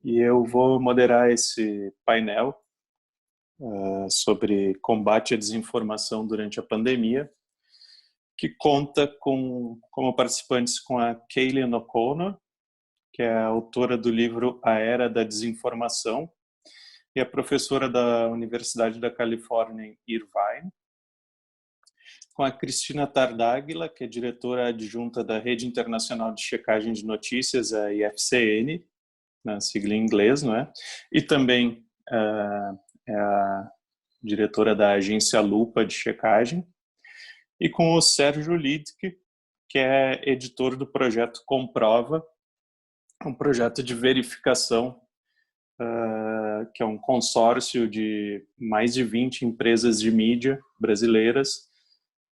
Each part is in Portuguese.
e eu vou moderar esse painel sobre combate à desinformação durante a pandemia, que conta como participantes com a Kaylin O'Connor, que é a autora do livro A Era da Desinformação, e a professora da Universidade da Califórnia em Irvine, com a Cristina Tardáguila, que é diretora adjunta da Rede Internacional de Checagem de Notícias, a IFCN, na sigla em inglês, não é? E também é a diretora da agência Lupa de checagem, e com o Sérgio Lidke, que é editor do projeto Comprova, um projeto de verificação que é um consórcio de mais de 20 empresas de mídia brasileiras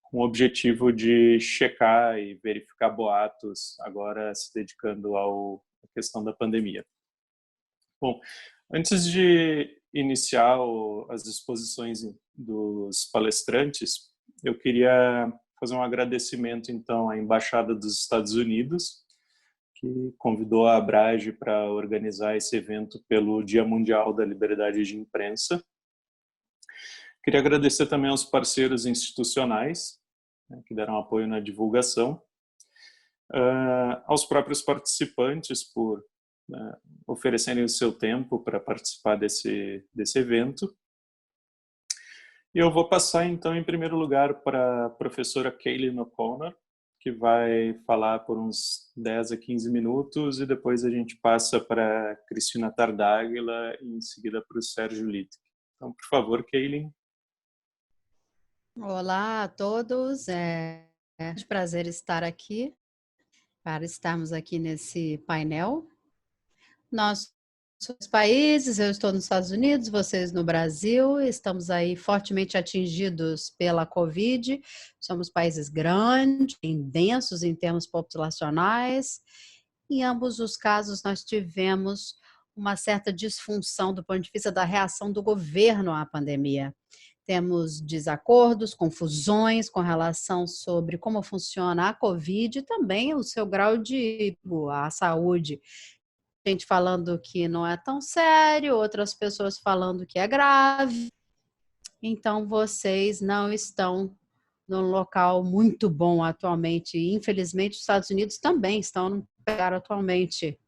com o objetivo de checar e verificar boatos, agora se dedicando à questão da pandemia. Bom, antes de iniciar as exposições dos palestrantes, eu queria fazer um agradecimento, então, à Embaixada dos Estados Unidos, que convidou a Abrage para organizar esse evento pelo Dia Mundial da Liberdade de Imprensa. Queria agradecer também aos parceiros institucionais, que deram apoio na divulgação, aos próprios participantes por oferecerem o seu tempo para participar desse evento. E eu vou passar, então, em primeiro lugar, para a professora Kaylin O'Connor, que vai falar por uns 10 a 15 minutos, e depois a gente passa para a Cristina Tardáguila e em seguida para o Sérgio Lidke. Então, por favor, Kaylin. Olá a todos, é um prazer estar aqui, para estarmos aqui nesse painel. Nós somos países, eu estou nos Estados Unidos, vocês no Brasil, estamos aí fortemente atingidos pela Covid, somos países grandes, densos em termos populacionais. Em ambos os casos nós tivemos uma certa disfunção do ponto de vista da reação do governo à pandemia. Temos desacordos, confusões com relação sobre como funciona a Covid e também o seu grau de a saúde. Gente falando que não é tão sério, outras pessoas falando que é grave. Então, vocês não estão num local muito bom atualmente. Infelizmente, os Estados Unidos também estão num lugar atualmente.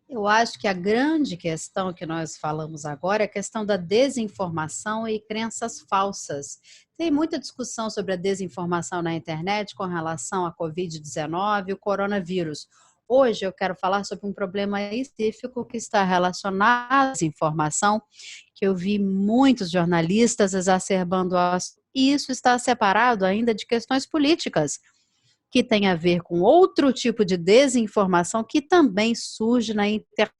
Eu acho que a grande questão que nós falamos agora é a questão da desinformação e crenças falsas. Tem muita discussão sobre a desinformação na internet com relação à Covid-19 e o coronavírus. Hoje eu quero falar sobre um problema específico que está relacionado à desinformação, que eu vi muitos jornalistas exacerbando e isso está separado ainda de questões políticas, que tem a ver com outro tipo de desinformação que também surge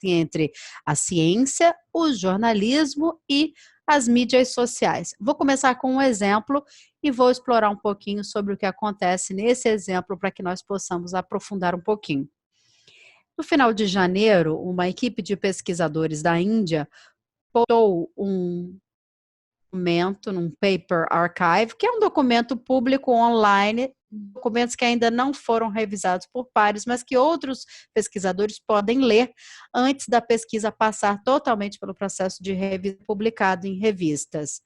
entre a ciência, o jornalismo e as mídias sociais. Vou começar com um exemplo e vou explorar um pouquinho sobre o que acontece nesse exemplo para que nós possamos aprofundar um pouquinho. No final de janeiro, uma equipe de pesquisadores da Índia postou um documento num Paper Archive, que é um documento público online, documentos que ainda não foram revisados por pares, mas que outros pesquisadores podem ler antes da pesquisa passar totalmente pelo processo de revisão publicado em revistas.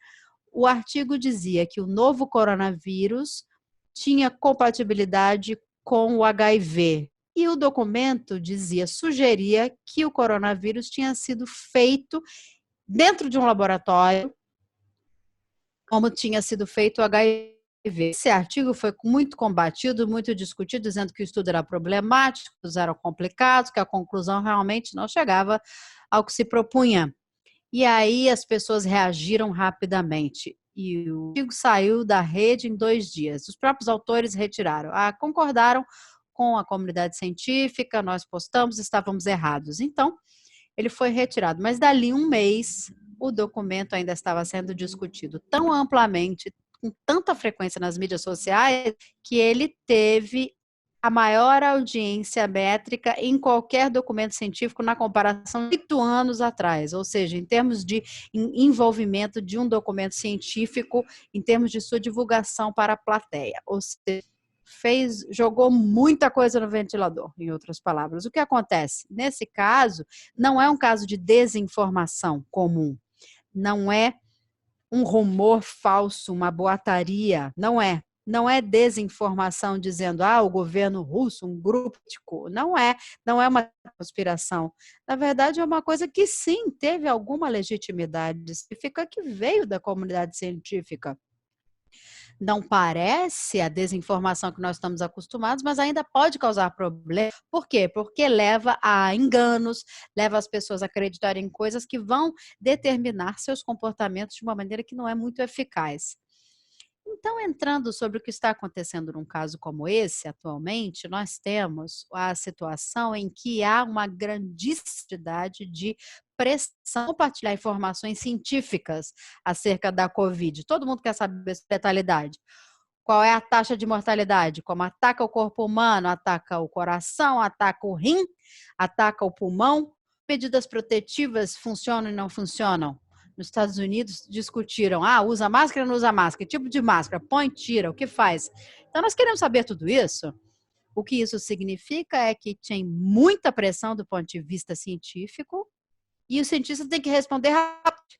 O artigo dizia que o novo coronavírus tinha compatibilidade com o HIV, e o documento sugeria que o coronavírus tinha sido feito dentro de um laboratório, como tinha sido feito o HIV. Esse artigo foi muito combatido, muito discutido, dizendo que o estudo era problemático, os eram complicados, que a conclusão realmente não chegava ao que se propunha. E aí as pessoas reagiram rapidamente. E o artigo saiu da rede em 2 dias. Os próprios autores retiraram. Concordaram com a comunidade científica, nós postamos, estávamos errados. Então, ele foi retirado. Mas dali um mês, o documento ainda estava sendo discutido tão amplamente, com tanta frequência nas mídias sociais, que ele teve a maior audiência métrica em qualquer documento científico na comparação de 8 anos atrás, ou seja, em termos de envolvimento de um documento científico, em termos de sua divulgação para a plateia. Ou seja, jogou muita coisa no ventilador, em outras palavras. O que acontece? Nesse caso, não é um caso de desinformação comum, não é um rumor falso, uma boataria, não é. Não é desinformação dizendo, o governo russo, um grupo político. Não é uma conspiração. Na verdade, é uma coisa que sim, teve alguma legitimidade científica que veio da comunidade científica. Não parece a desinformação que nós estamos acostumados, mas ainda pode causar problema. Por quê? Porque leva a enganos, leva as pessoas a acreditarem em coisas que vão determinar seus comportamentos de uma maneira que não é muito eficaz. Então, entrando sobre o que está acontecendo num caso como esse, atualmente, nós temos a situação em que há uma grandíssima quantidade de pressão compartilhar informações científicas acerca da Covid. Todo mundo quer saber a letalidade. Qual é a taxa de mortalidade? Como ataca o corpo humano, ataca o coração, ataca o rim, ataca o pulmão. Medidas protetivas funcionam e não funcionam? Nos Estados Unidos discutiram, usa máscara ou não usa máscara? Que tipo de máscara? Põe, tira, o que faz? Então, nós queremos saber tudo isso. O que isso significa é que tem muita pressão do ponto de vista científico e o cientista tem que responder rápido,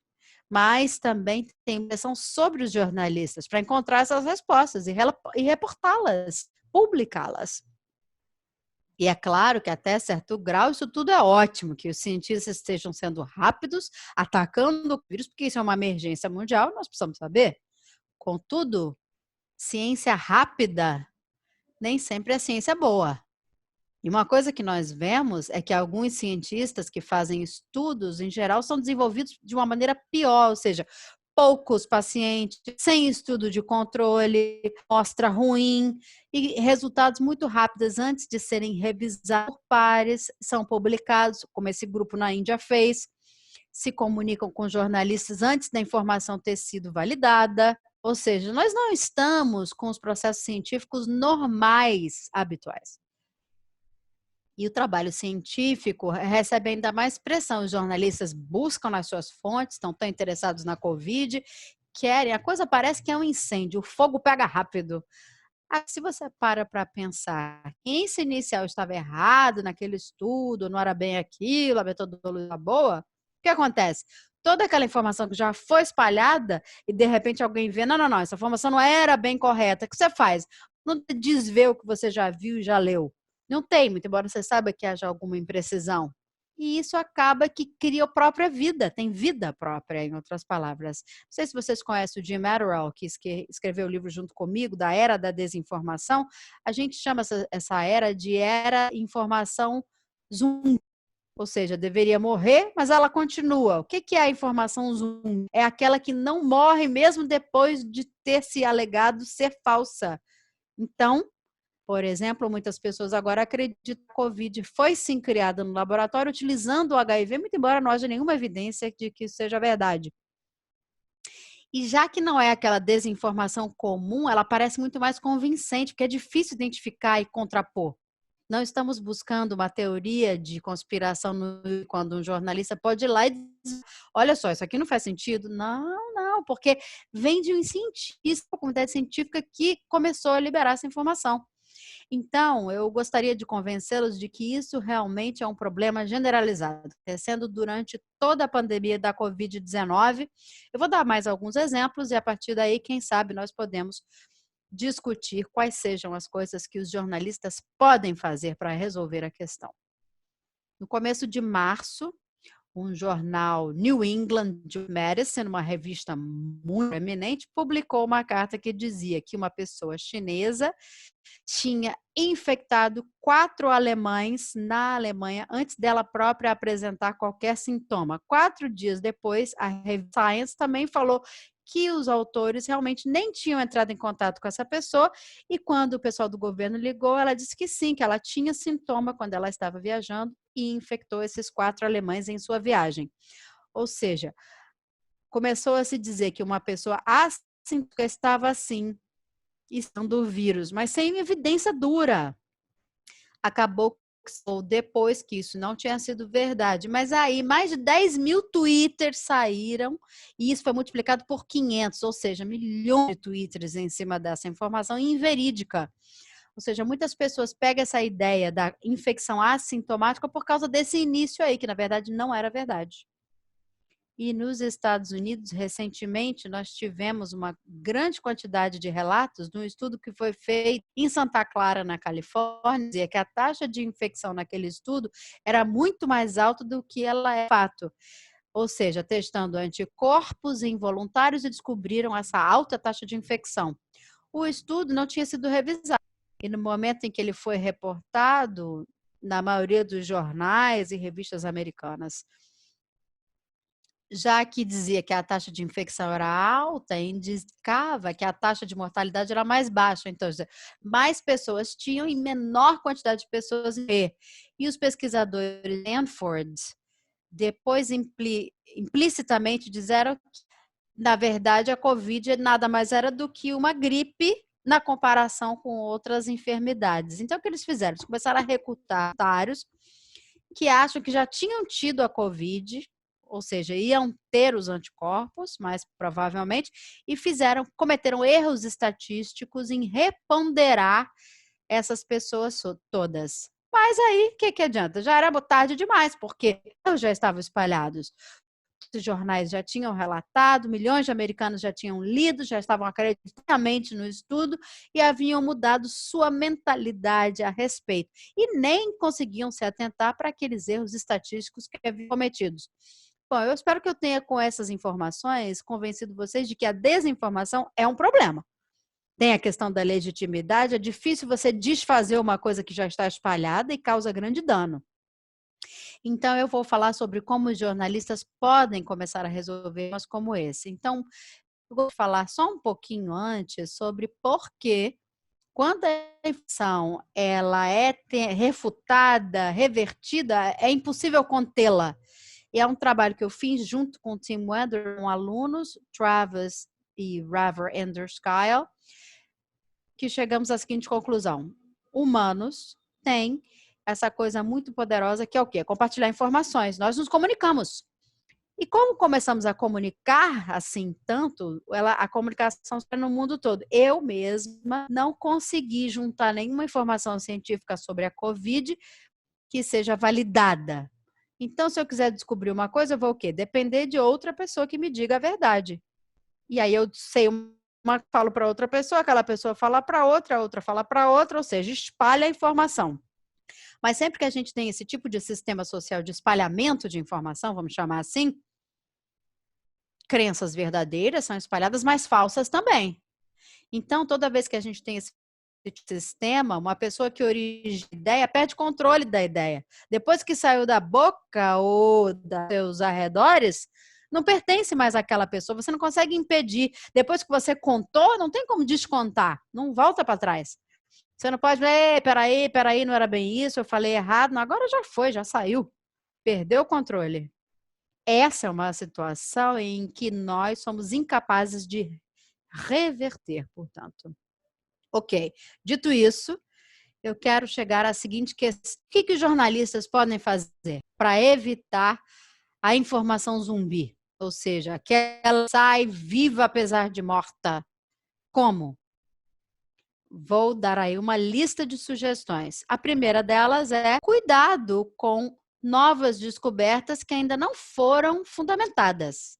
mas também tem pressão sobre os jornalistas para encontrar essas respostas e reportá-las, publicá-las. E é claro que até certo grau isso tudo é ótimo, que os cientistas estejam sendo rápidos, atacando o vírus, porque isso é uma emergência mundial, nós precisamos saber. Contudo, ciência rápida nem sempre é ciência boa. E uma coisa que nós vemos é que alguns cientistas que fazem estudos, em geral, são desenvolvidos de uma maneira pior, ou seja, poucos pacientes, sem estudo de controle, amostra ruim e resultados muito rápidos antes de serem revisados por pares, são publicados, como esse grupo na Índia fez, se comunicam com jornalistas antes da informação ter sido validada. Ou seja, nós não estamos com os processos científicos normais, habituais. E o trabalho científico recebe ainda mais pressão. Os jornalistas buscam nas suas fontes, estão tão interessados na Covid, querem. A coisa parece que é um incêndio, o fogo pega rápido. Se você para pensar que esse inicial estava errado naquele estudo, não era bem aquilo, a metodologia boa, o que acontece? Toda aquela informação que já foi espalhada e de repente alguém vê, não, essa informação não era bem correta. O que você faz? Não desvê o que você já viu e já leu. Não tem, muito embora você saiba que haja alguma imprecisão. E isso acaba que cria a própria vida, tem vida própria, em outras palavras. Não sei se vocês conhecem o Jim Atterall, que escreveu o livro junto comigo, da Era da Desinformação. A gente chama essa era de Era Informação Zumbi. Ou seja, deveria morrer, mas ela continua. O que é a informação zumbi? É aquela que não morre mesmo depois de ter se alegado ser falsa. Então, por exemplo, muitas pessoas agora acreditam que a Covid foi sim criada no laboratório utilizando o HIV, muito embora não haja nenhuma evidência de que isso seja verdade. E já que não é aquela desinformação comum, ela parece muito mais convincente, porque é difícil identificar e contrapor. Não estamos buscando uma teoria de conspiração quando um jornalista pode ir lá e dizer, olha só, isso aqui não faz sentido. Não, porque vem de um cientista, uma comunidade científica que começou a liberar essa informação. Então, eu gostaria de convencê-los de que isso realmente é um problema generalizado, acontecendo durante toda a pandemia da Covid-19. Eu vou dar mais alguns exemplos e a partir daí, quem sabe, nós podemos discutir quais sejam as coisas que os jornalistas podem fazer para resolver a questão. No começo de março, um jornal New England Medicine, uma revista muito eminente, publicou uma carta que dizia que uma pessoa chinesa tinha infectado 4 alemães na Alemanha antes dela própria apresentar qualquer sintoma. 4 dias depois, a revista Science também falou que os autores realmente nem tinham entrado em contato com essa pessoa e quando o pessoal do governo ligou, ela disse que sim, que ela tinha sintoma quando ela estava viajando e infectou esses 4 alemães em sua viagem. Ou seja, começou a se dizer que uma pessoa assintomática estava assim, estando o vírus, mas sem evidência dura. Acabou depois que isso não tinha sido verdade, mas aí mais de 10 mil twitters saíram e isso foi multiplicado por 500, ou seja, milhões de twitters em cima dessa informação inverídica. Ou seja, muitas pessoas pegam essa ideia da infecção assintomática por causa desse início aí, que na verdade não era verdade. E nos Estados Unidos, recentemente, nós tivemos uma grande quantidade de relatos de um estudo que foi feito em Santa Clara, na Califórnia, dizia que a taxa de infecção naquele estudo era muito mais alta do que ela é de fato. Ou seja, testando anticorpos involuntários e descobriram essa alta taxa de infecção. O estudo não tinha sido revisado. E no momento em que ele foi reportado, na maioria dos jornais e revistas americanas, já que dizia que a taxa de infecção era alta, indicava que a taxa de mortalidade era mais baixa. Então, mais pessoas tinham e menor quantidade de pessoas. E os pesquisadores de Stanford depois implicitamente disseram que, na verdade, a Covid nada mais era do que uma gripe na comparação com outras enfermidades. Então, o que eles fizeram? Eles começaram a recrutar voluntários que acham que já tinham tido a Covid, ou seja, iam ter os anticorpos, mais provavelmente, e cometeram erros estatísticos em reponderar essas pessoas todas. Mas aí, o que adianta? Já era tarde demais, porque já estavam espalhados. Os jornais já tinham relatado, milhões de americanos já tinham lido, já estavam acreditadamente no estudo e haviam mudado sua mentalidade a respeito. E nem conseguiam se atentar para aqueles erros estatísticos que haviam cometidos. Bom, eu espero que eu tenha, com essas informações, convencido vocês de que a desinformação é um problema. Tem a questão da legitimidade, é difícil você desfazer uma coisa que já está espalhada e causa grande dano. Então, eu vou falar sobre como os jornalistas podem começar a resolver problemas como esse. Então, eu vou falar só um pouquinho antes sobre por que, quando a infecção ela é refutada, revertida, é impossível contê-la. E é um trabalho que eu fiz junto com o Tim Weather, com alunos, Travis e Raver Enderskyle, que chegamos à seguinte conclusão: humanos têm essa coisa muito poderosa que é o quê? Compartilhar informações. Nós nos comunicamos. E como começamos a comunicar assim tanto, a comunicação está no mundo todo. Eu mesma não consegui juntar nenhuma informação científica sobre a Covid que seja validada. Então, se eu quiser descobrir uma coisa, eu vou o quê? Depender de outra pessoa que me diga a verdade. E aí eu sei falo para outra pessoa, aquela pessoa fala para outra fala para outra, ou seja, espalha a informação. Mas sempre que a gente tem esse tipo de sistema social de espalhamento de informação, vamos chamar assim, crenças verdadeiras são espalhadas, mas falsas também. Então, toda vez que a gente tem esse sistema, uma pessoa que origina ideia perde controle da ideia. Depois que saiu da boca ou dos seus arredores, não pertence mais àquela pessoa, você não consegue impedir. Depois que você contou, não tem como descontar, não volta para trás. Você não pode ver, peraí, não era bem isso, eu falei errado, não, agora já foi, já saiu, perdeu o controle. Essa é uma situação em que nós somos incapazes de reverter, portanto. Ok, dito isso, eu quero chegar à seguinte questão: o que os jornalistas podem fazer para evitar a informação zumbi? Ou seja, que ela sai viva apesar de morta. Como? Vou dar aí uma lista de sugestões. A primeira delas é cuidado com novas descobertas que ainda não foram fundamentadas.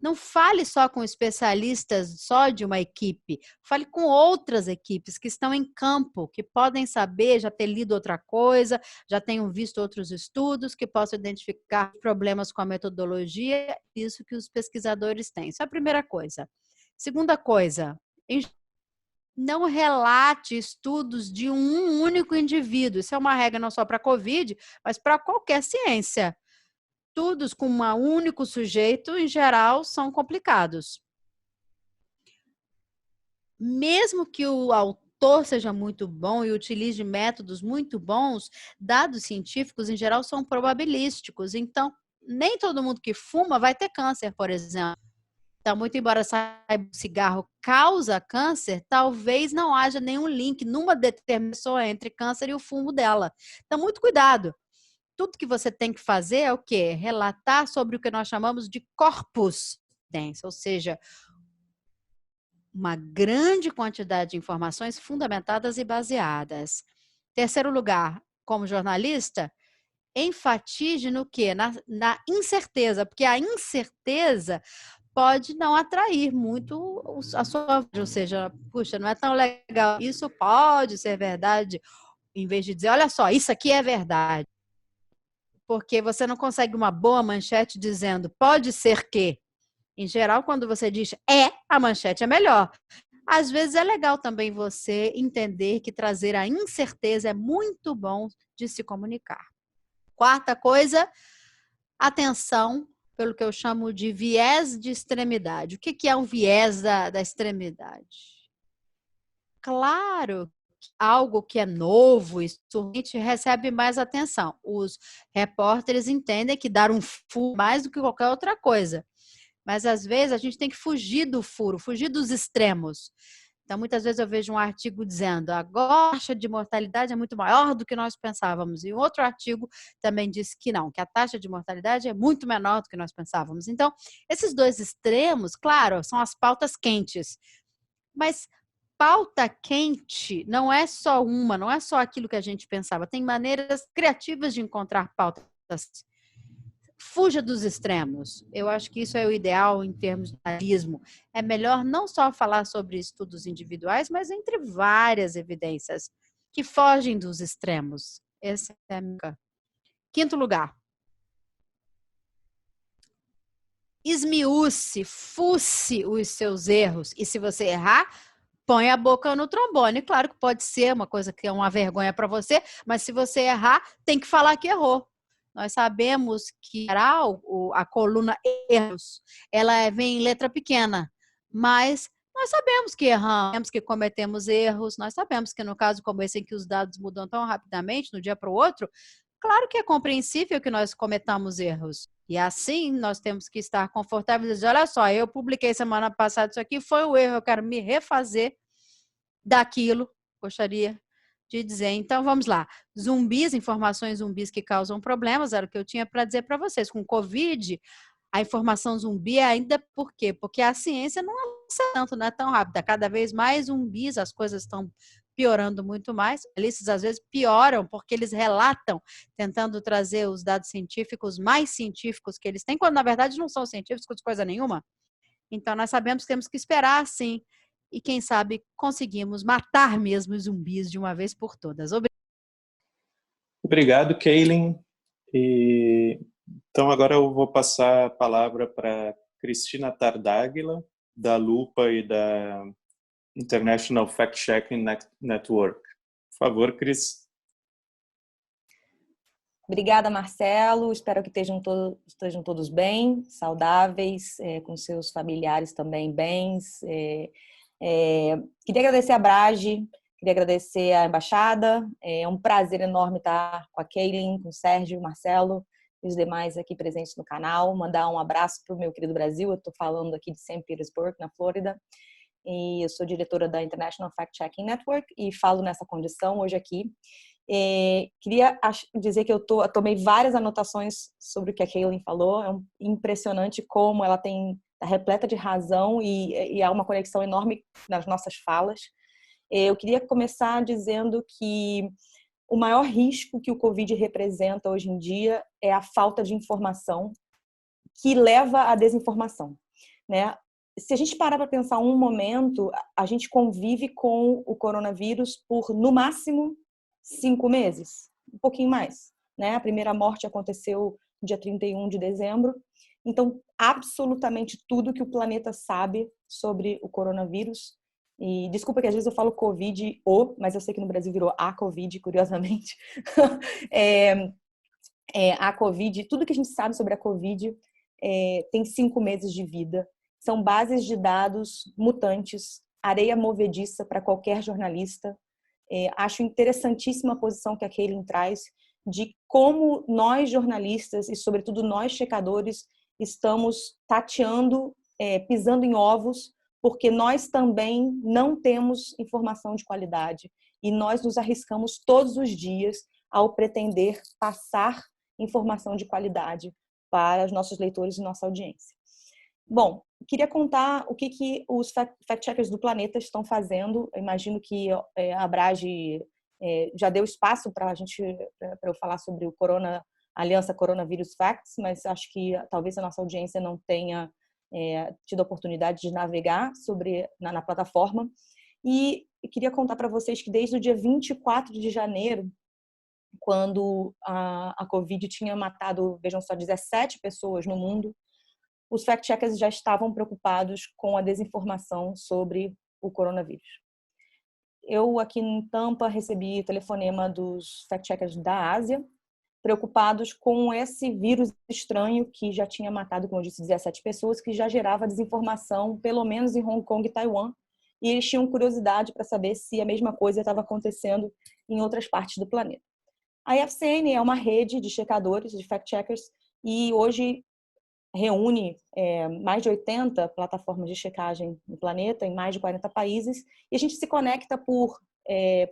Não fale só com especialistas só de uma equipe, fale com outras equipes que estão em campo, que podem saber, já ter lido outra coisa, já tenham visto outros estudos, que possam identificar problemas com a metodologia, isso que os pesquisadores têm. Isso é a primeira coisa. Segunda coisa, não relate estudos de um único indivíduo. Isso é uma regra não só para a COVID, mas para qualquer ciência. Estudos com um único sujeito, em geral, são complicados. Mesmo que o autor seja muito bom e utilize métodos muito bons, dados científicos, em geral, são probabilísticos. Então, nem todo mundo que fuma vai ter câncer, por exemplo. Então, muito embora saiba que o cigarro causa câncer, talvez não haja nenhum link numa determinação entre câncer e o fumo dela. Então, muito cuidado. Tudo que você tem que fazer é o quê? Relatar sobre o que nós chamamos de corpus dense, ou seja, uma grande quantidade de informações fundamentadas e baseadas. Terceiro lugar, como jornalista, enfatize no quê? Na incerteza, porque a incerteza pode não atrair muito a sua, ou seja, puxa, não é tão legal, isso pode ser verdade, em vez de dizer, olha só, isso aqui é verdade. Porque você não consegue uma boa manchete dizendo, pode ser que. Em geral, quando você diz a manchete é melhor. Às vezes é legal também você entender que trazer a incerteza é muito bom de se comunicar. Quarta coisa, atenção pelo que eu chamo de viés de extremidade. O que é um viés da extremidade? Claro, algo que é novo e surgente recebe mais atenção. Os repórteres entendem que dar um furo mais do que qualquer outra coisa. Mas, às vezes, a gente tem que fugir do furo, fugir dos extremos. Então, muitas vezes eu vejo um artigo dizendo agora a taxa de mortalidade é muito maior do que nós pensávamos. E um outro artigo também disse que não, que a taxa de mortalidade é muito menor do que nós pensávamos. Então, esses dois extremos, claro, são as pautas quentes. Mas pauta quente não é só uma, não é só aquilo que a gente pensava. Tem maneiras criativas de encontrar pautas. Fuja dos extremos. Eu acho que isso é o ideal em termos de jornalismo. É melhor não só falar sobre estudos individuais, mas entre várias evidências que fogem dos extremos. Esse é a minha. Quinto lugar. Esmiúce, fuce os seus erros. E se você errar, põe a boca no trombone. Claro que pode ser uma coisa que é uma vergonha para você, mas se você errar, tem que falar que errou. Nós sabemos que a coluna erros, ela vem em letra pequena, mas nós sabemos que erramos, sabemos que cometemos erros, nós sabemos que no caso como esse em que os dados mudam tão rapidamente, de um dia para o outro, claro que é compreensível que nós cometamos erros. E assim nós temos que estar confortáveis e dizer, olha só, eu publiquei semana passada isso aqui, foi o erro, eu quero me refazer daquilo, gostaria de dizer. Então, vamos lá. Zumbis, informações zumbis que causam problemas, era o que eu tinha para dizer para vocês. Com Covid, a informação zumbi é ainda por quê? Porque a ciência não avança tanto, não é tão rápida. Cada vez mais zumbis, as coisas estão piorando muito mais. Eles às vezes pioram porque eles relatam, tentando trazer os dados científicos mais científicos que eles têm, quando na verdade não são científicos coisa nenhuma. Então, nós sabemos que temos que esperar, sim. E quem sabe conseguimos matar mesmo os zumbis de uma vez por todas. Obrigado, Kaylin. Então, agora eu vou passar a palavra para Cristina Tardáguila, da Lupa e da International Fact Checking Network. Por favor, Cris. Obrigada, Marcelo. Espero que estejam todos bem, saudáveis, com seus familiares também bens. Queria agradecer a Brage, queria agradecer a Embaixada. É um prazer enorme estar com a Kaylin, com o Sérgio, o Marcelo e os demais aqui presentes no canal. Mandar um abraço para o meu querido Brasil. Eu estou falando aqui de St. Petersburg, na Flórida. E eu sou diretora da International Fact Checking Network e falo nessa condição hoje aqui. Queria dizer que eu tomei várias anotações sobre o que a Kaylin falou. É impressionante como ela está repleta de razão e há uma conexão enorme nas nossas falas. Eu queria começar dizendo que o maior risco que o Covid representa hoje em dia é a falta de informação que leva à desinformação, né? Se a gente parar para pensar um momento, a gente convive com o coronavírus por, no máximo, 5 meses, um pouquinho mais, né? A primeira morte aconteceu no dia 31 de dezembro. Então, absolutamente tudo que o planeta sabe sobre o coronavírus, e desculpa que às vezes eu falo Covid, mas eu sei que no Brasil virou a Covid, curiosamente. A Covid, tudo que a gente sabe sobre a Covid tem 5 meses de vida. São bases de dados mutantes, areia movediça para qualquer jornalista. Acho interessantíssima a posição que a Kaylin traz de como nós jornalistas e sobretudo nós checadores estamos tateando, pisando em ovos, porque nós também não temos informação de qualidade e nós nos arriscamos todos os dias ao pretender passar informação de qualidade para os nossos leitores e nossa audiência. Bom, queria contar o que os fact-checkers do planeta estão fazendo. Eu imagino que a Abrage já deu espaço para eu falar sobre a Aliança Coronavírus Facts, mas acho que talvez a nossa audiência não tenha tido a oportunidade de navegar na plataforma. E eu queria contar para vocês que desde o dia 24 de janeiro, quando a Covid tinha matado, vejam só, 17 pessoas no mundo, os fact-checkers já estavam preocupados com a desinformação sobre o coronavírus. Eu, aqui em Tampa, recebi telefonema dos fact-checkers da Ásia, preocupados com esse vírus estranho que já tinha matado, como eu disse, 17 pessoas, que já gerava desinformação, pelo menos em Hong Kong e Taiwan, e eles tinham curiosidade para saber se a mesma coisa estava acontecendo em outras partes do planeta. A FCN é uma rede de checadores, de fact-checkers, e hoje reúne mais de 80 plataformas de checagem no planeta, em mais de 40 países, e a gente se conecta por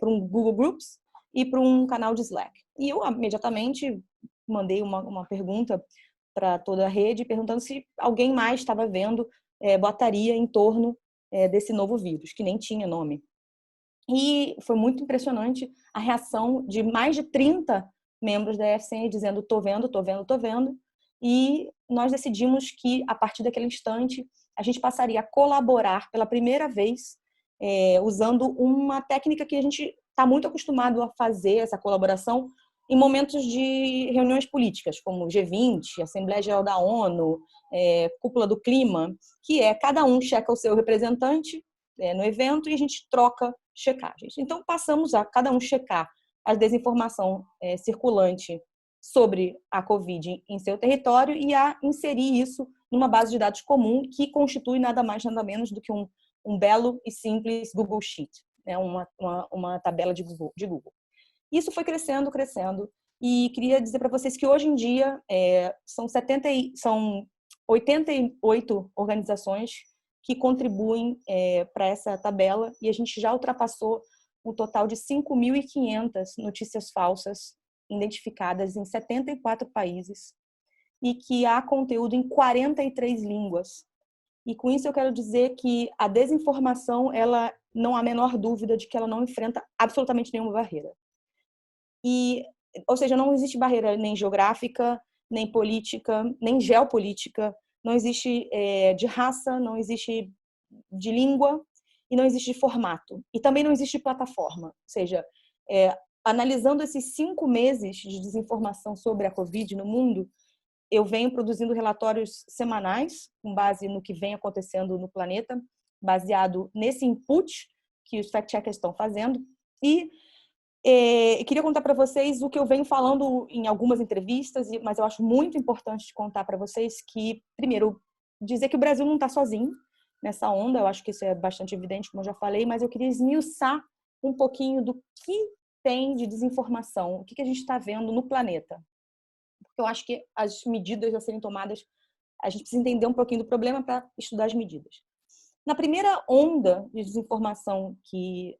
um Google Groups e por um canal de Slack. E eu imediatamente mandei uma pergunta para toda a rede, perguntando se alguém mais estava vendo boataria em torno desse novo vírus, que nem tinha nome. E foi muito impressionante a reação de mais de 30 membros da FCN dizendo: tô vendo, tô vendo, tô vendo. E nós decidimos que, a partir daquele instante, a gente passaria a colaborar pela primeira vez, usando uma técnica que a gente está muito acostumado a fazer, essa colaboração, em momentos de reuniões políticas, como G20, Assembleia Geral da ONU, Cúpula do Clima, que cada um checa o seu representante no evento e a gente troca checagens. Então, passamos a cada um checar a desinformação circulante sobre a Covid em seu território e a inserir isso numa base de dados comum que constitui nada mais, nada menos do que um belo e simples Google Sheet, né? uma tabela de Google. Isso foi crescendo, crescendo, e queria dizer para vocês que hoje em dia são 88 organizações que contribuem para essa tabela, e a gente já ultrapassou um total de 5.500 notícias falsas identificadas em 74 países e que há conteúdo em 43 línguas. E com isso eu quero dizer que a desinformação, ela não há a menor dúvida de que ela não enfrenta absolutamente nenhuma barreira. Ou seja, não existe barreira nem geográfica, nem política, nem geopolítica, não existe de raça, não existe de língua e não existe de formato. E também não existe de plataforma. Ou seja, analisando esses 5 meses de desinformação sobre a Covid no mundo, eu venho produzindo relatórios semanais, com base no que vem acontecendo no planeta, baseado nesse input que os fact-checkers estão fazendo. E queria contar para vocês o que eu venho falando em algumas entrevistas, mas eu acho muito importante contar para vocês que, primeiro, dizer que o Brasil não está sozinho nessa onda. Eu acho que isso é bastante evidente, como eu já falei, mas eu queria esmiuçar um pouquinho do que tem de desinformação, o que a gente está vendo no planeta. Porque eu acho que as medidas a serem tomadas, a gente precisa entender um pouquinho do problema para estudar as medidas. Na primeira onda de desinformação que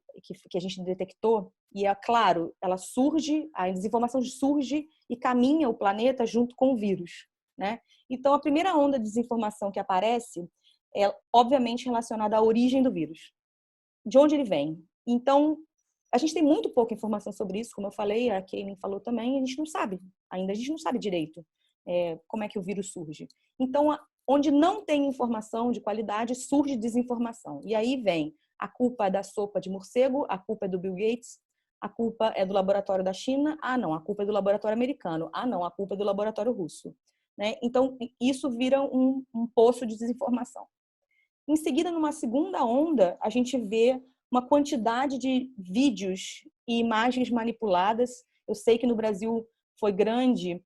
a gente detectou, e claro, a desinformação surge e caminha o planeta junto com o vírus, né? Então, a primeira onda de desinformação que aparece é, obviamente, relacionada à origem do vírus. De onde ele vem. Então, a gente tem muito pouca informação sobre isso, como eu falei, a Kaylin falou também, a gente não sabe direito como é que o vírus surge. Então, onde não tem informação de qualidade, surge desinformação. E aí vem a culpa da sopa de morcego, a culpa é do Bill Gates, a culpa é do laboratório da China, não, a culpa é do laboratório americano, não, a culpa é do laboratório russo. Né? Então, isso vira um poço de desinformação. Em seguida, numa segunda onda, a gente vê uma quantidade de vídeos e imagens manipuladas. Eu sei que no Brasil foi grande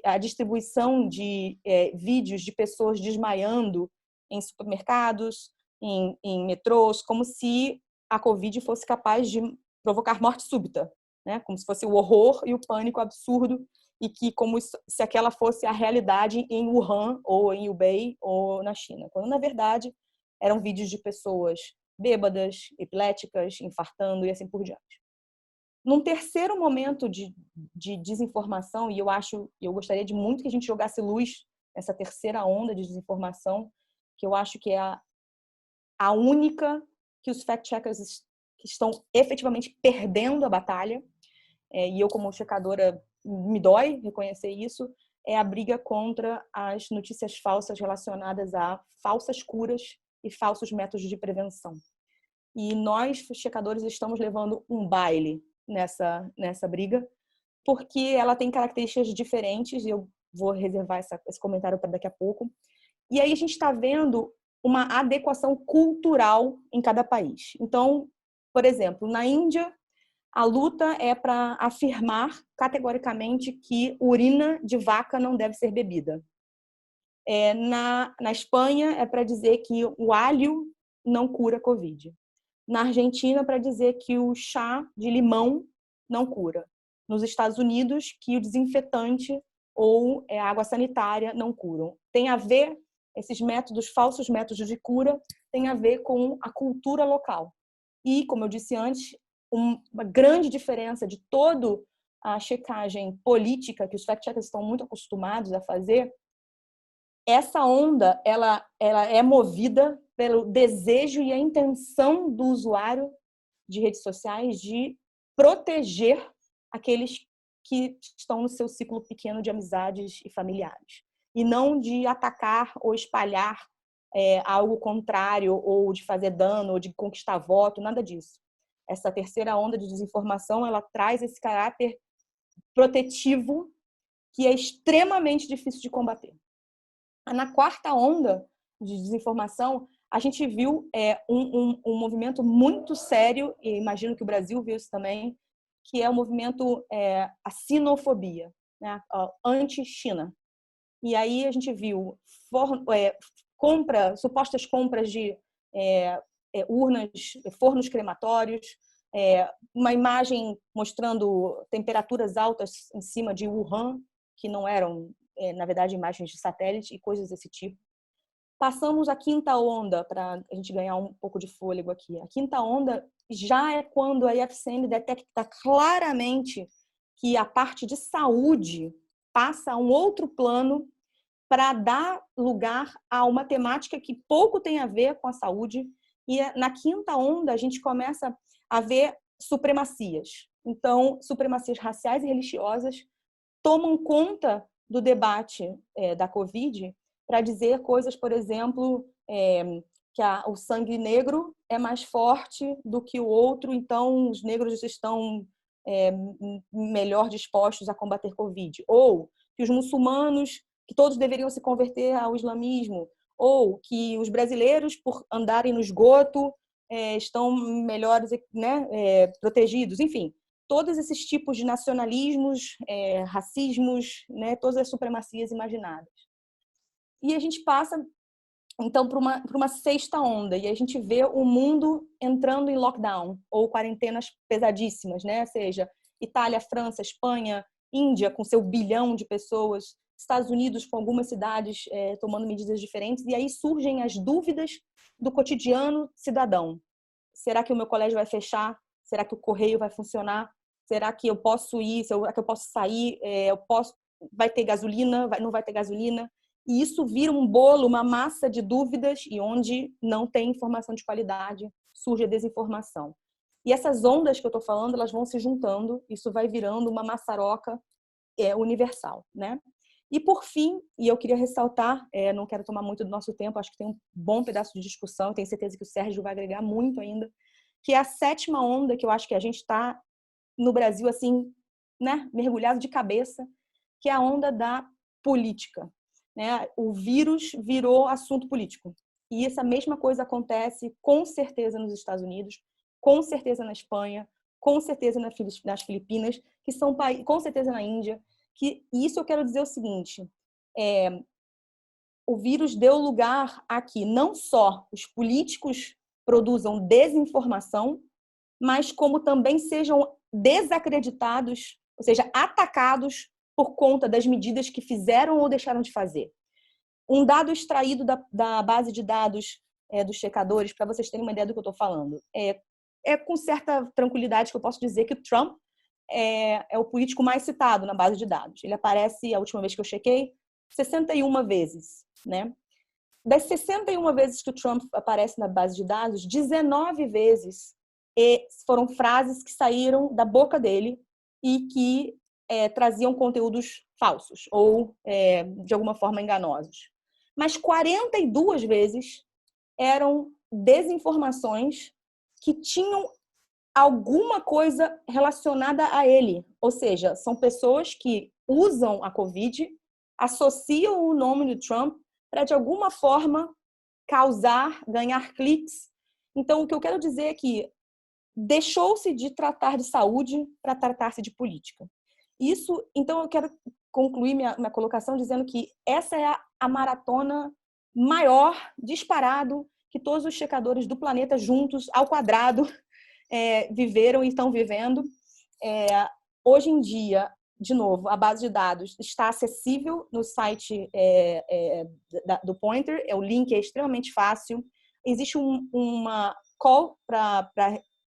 a distribuição de vídeos de pessoas desmaiando em supermercados, em metrôs, como se a Covid fosse capaz de provocar morte súbita, né? Como se fosse o horror e o pânico absurdo, e que como se aquela fosse a realidade em Wuhan, ou em Hubei, ou na China. Quando, na verdade, eram vídeos de pessoas bêbadas, epiléticas, infartando e assim por diante. Num terceiro momento de desinformação, e eu gostaria de muito que a gente jogasse luz essa terceira onda de desinformação, que eu acho que é a única que os fact-checkers que estão efetivamente perdendo a batalha, e eu como checadora me dói reconhecer isso, é a briga contra as notícias falsas relacionadas a falsas curas e falsos métodos de prevenção. E nós, checadores, estamos levando um baile nessa briga, porque ela tem características diferentes, e eu vou reservar esse comentário para daqui a pouco. E aí a gente está vendo uma adequação cultural em cada país. Então, por exemplo, na Índia, a luta é para afirmar categoricamente que urina de vaca não deve ser bebida. Na Espanha, é para dizer que o alho não cura Covid. Na Argentina, para dizer que o chá de limão não cura. Nos Estados Unidos, que o desinfetante ou a água sanitária não curam. Tem a ver, esses métodos, falsos métodos de cura, tem a ver com a cultura local. E, como eu disse antes, uma grande diferença de toda a checagem política que os fact-checkers estão muito acostumados a fazer, essa onda ela é movida pelo desejo e a intenção do usuário de redes sociais de proteger aqueles que estão no seu ciclo pequeno de amizades e familiares, e não de atacar ou espalhar algo contrário, ou de fazer dano, ou de conquistar voto, nada disso. Essa terceira onda de desinformação, ela traz esse caráter protetivo que é extremamente difícil de combater. Na quarta onda de desinformação, a gente viu um movimento muito sério, e imagino que o Brasil viu isso também, que é o movimento a sinofobia, né? Anti-China. E aí a gente viu supostas compras de fornos crematórios, uma imagem mostrando temperaturas altas em cima de Wuhan, que não eram, na verdade, imagens de satélite e coisas desse tipo. Passamos a quinta onda, para a gente ganhar um pouco de fôlego aqui. A quinta onda já é quando a IFCM detecta claramente que a parte de saúde passa a um outro plano para dar lugar a uma temática que pouco tem a ver com a saúde. E na quinta onda a gente começa a ver supremacias. Então, supremacias raciais e religiosas tomam conta do debate da Covid para dizer coisas, por exemplo, que o sangue negro é mais forte do que o outro, então os negros estão melhor dispostos a combater Covid. Ou que os muçulmanos, que todos deveriam se converter ao islamismo. Ou que os brasileiros, por andarem no esgoto, estão melhores, né, protegidos. Enfim, todos esses tipos de nacionalismos, racismos, né, todas as supremacias imaginadas. E a gente passa, então, para uma sexta onda, e a gente vê o mundo entrando em lockdown, ou quarentenas pesadíssimas, né? Ou seja, Itália, França, Espanha, Índia, com seu 1 bilhão de pessoas, Estados Unidos, com algumas cidades tomando medidas diferentes, e aí surgem as dúvidas do cotidiano cidadão. Será que o meu colégio vai fechar? Será que o correio vai funcionar? Será que eu posso ir? Será que eu posso sair? Vai ter gasolina? Não vai ter gasolina? E isso vira um bolo, uma massa de dúvidas, e onde não tem informação de qualidade, surge a desinformação. E essas ondas que eu estou falando, elas vão se juntando, isso vai virando uma maçaroca universal, né? E por fim, e eu queria ressaltar, não quero tomar muito do nosso tempo, acho que tem um bom pedaço de discussão, tenho certeza que o Sérgio vai agregar muito ainda, que é a sétima onda, que eu acho que a gente está no Brasil, assim, né, mergulhado de cabeça, que é a onda da política, né? O vírus virou assunto político. E essa mesma coisa acontece com certeza nos Estados Unidos, com certeza na Espanha, com certeza nas Filipinas, que são países, com certeza na Índia. E isso eu quero dizer o seguinte: o vírus deu lugar a que não só os políticos produzam desinformação, mas como também sejam desacreditados, ou seja, atacados por conta das medidas que fizeram ou deixaram de fazer. Um dado extraído da base de dados dos checadores, para vocês terem uma ideia do que eu estou falando, é com certa tranquilidade que eu posso dizer que o Trump é o político mais citado na base de dados. Ele aparece, a última vez que eu chequei, 61 vezes, né? Das 61 vezes que o Trump aparece na base de dados, 19 vezes foram frases que saíram da boca dele e que traziam conteúdos falsos ou, de alguma forma, enganosos. Mas 42 vezes eram desinformações que tinham alguma coisa relacionada a ele. Ou seja, são pessoas que usam a Covid, associam o nome do Trump para, de alguma forma, ganhar cliques. Então, o que eu quero dizer é que deixou-se de tratar de saúde para tratar-se de política. Então, eu quero concluir minha colocação dizendo que essa é a maratona maior, disparado, que todos os checadores do planeta juntos, ao quadrado, viveram e estão vivendo. Hoje em dia, de novo, a base de dados está acessível no site do Poynter, o link é extremamente fácil. Existe uma call para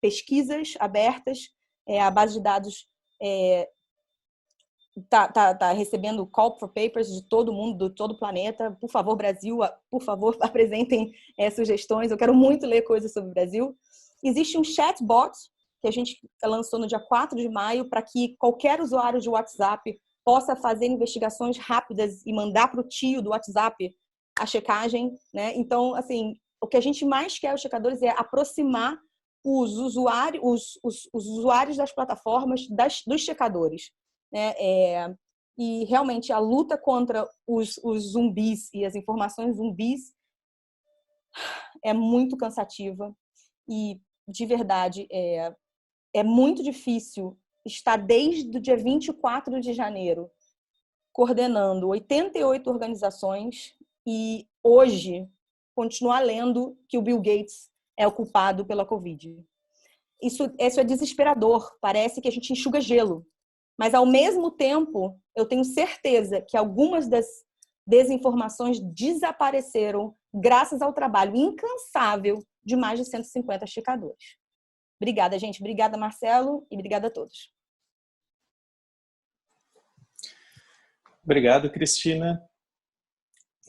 pesquisas abertas, a base de dados está recebendo call for papers de todo mundo, de todo o planeta. Por favor, Brasil, por favor, apresentem sugestões. Eu quero muito ler coisas sobre o Brasil. Existe um chatbot que a gente lançou no dia 4 de maio para que qualquer usuário de WhatsApp possa fazer investigações rápidas e mandar para o tio do WhatsApp a checagem, né? Então, assim, o que a gente mais quer, os checadores, é aproximar os usuários das plataformas dos checadores, né? E realmente a luta contra os zumbis e as informações zumbis é muito cansativa e, de verdade, é muito difícil estar desde o dia 24 de janeiro coordenando 88 organizações e hoje continuar lendo que o Bill Gates é o culpado pela Covid. Isso é desesperador, parece que a gente enxuga gelo. Mas, ao mesmo tempo, eu tenho certeza que algumas das desinformações desapareceram graças ao trabalho incansável de mais de 150 checadores. Obrigada, gente. Obrigada, Marcelo, e obrigada a todos. Obrigado, Cristina.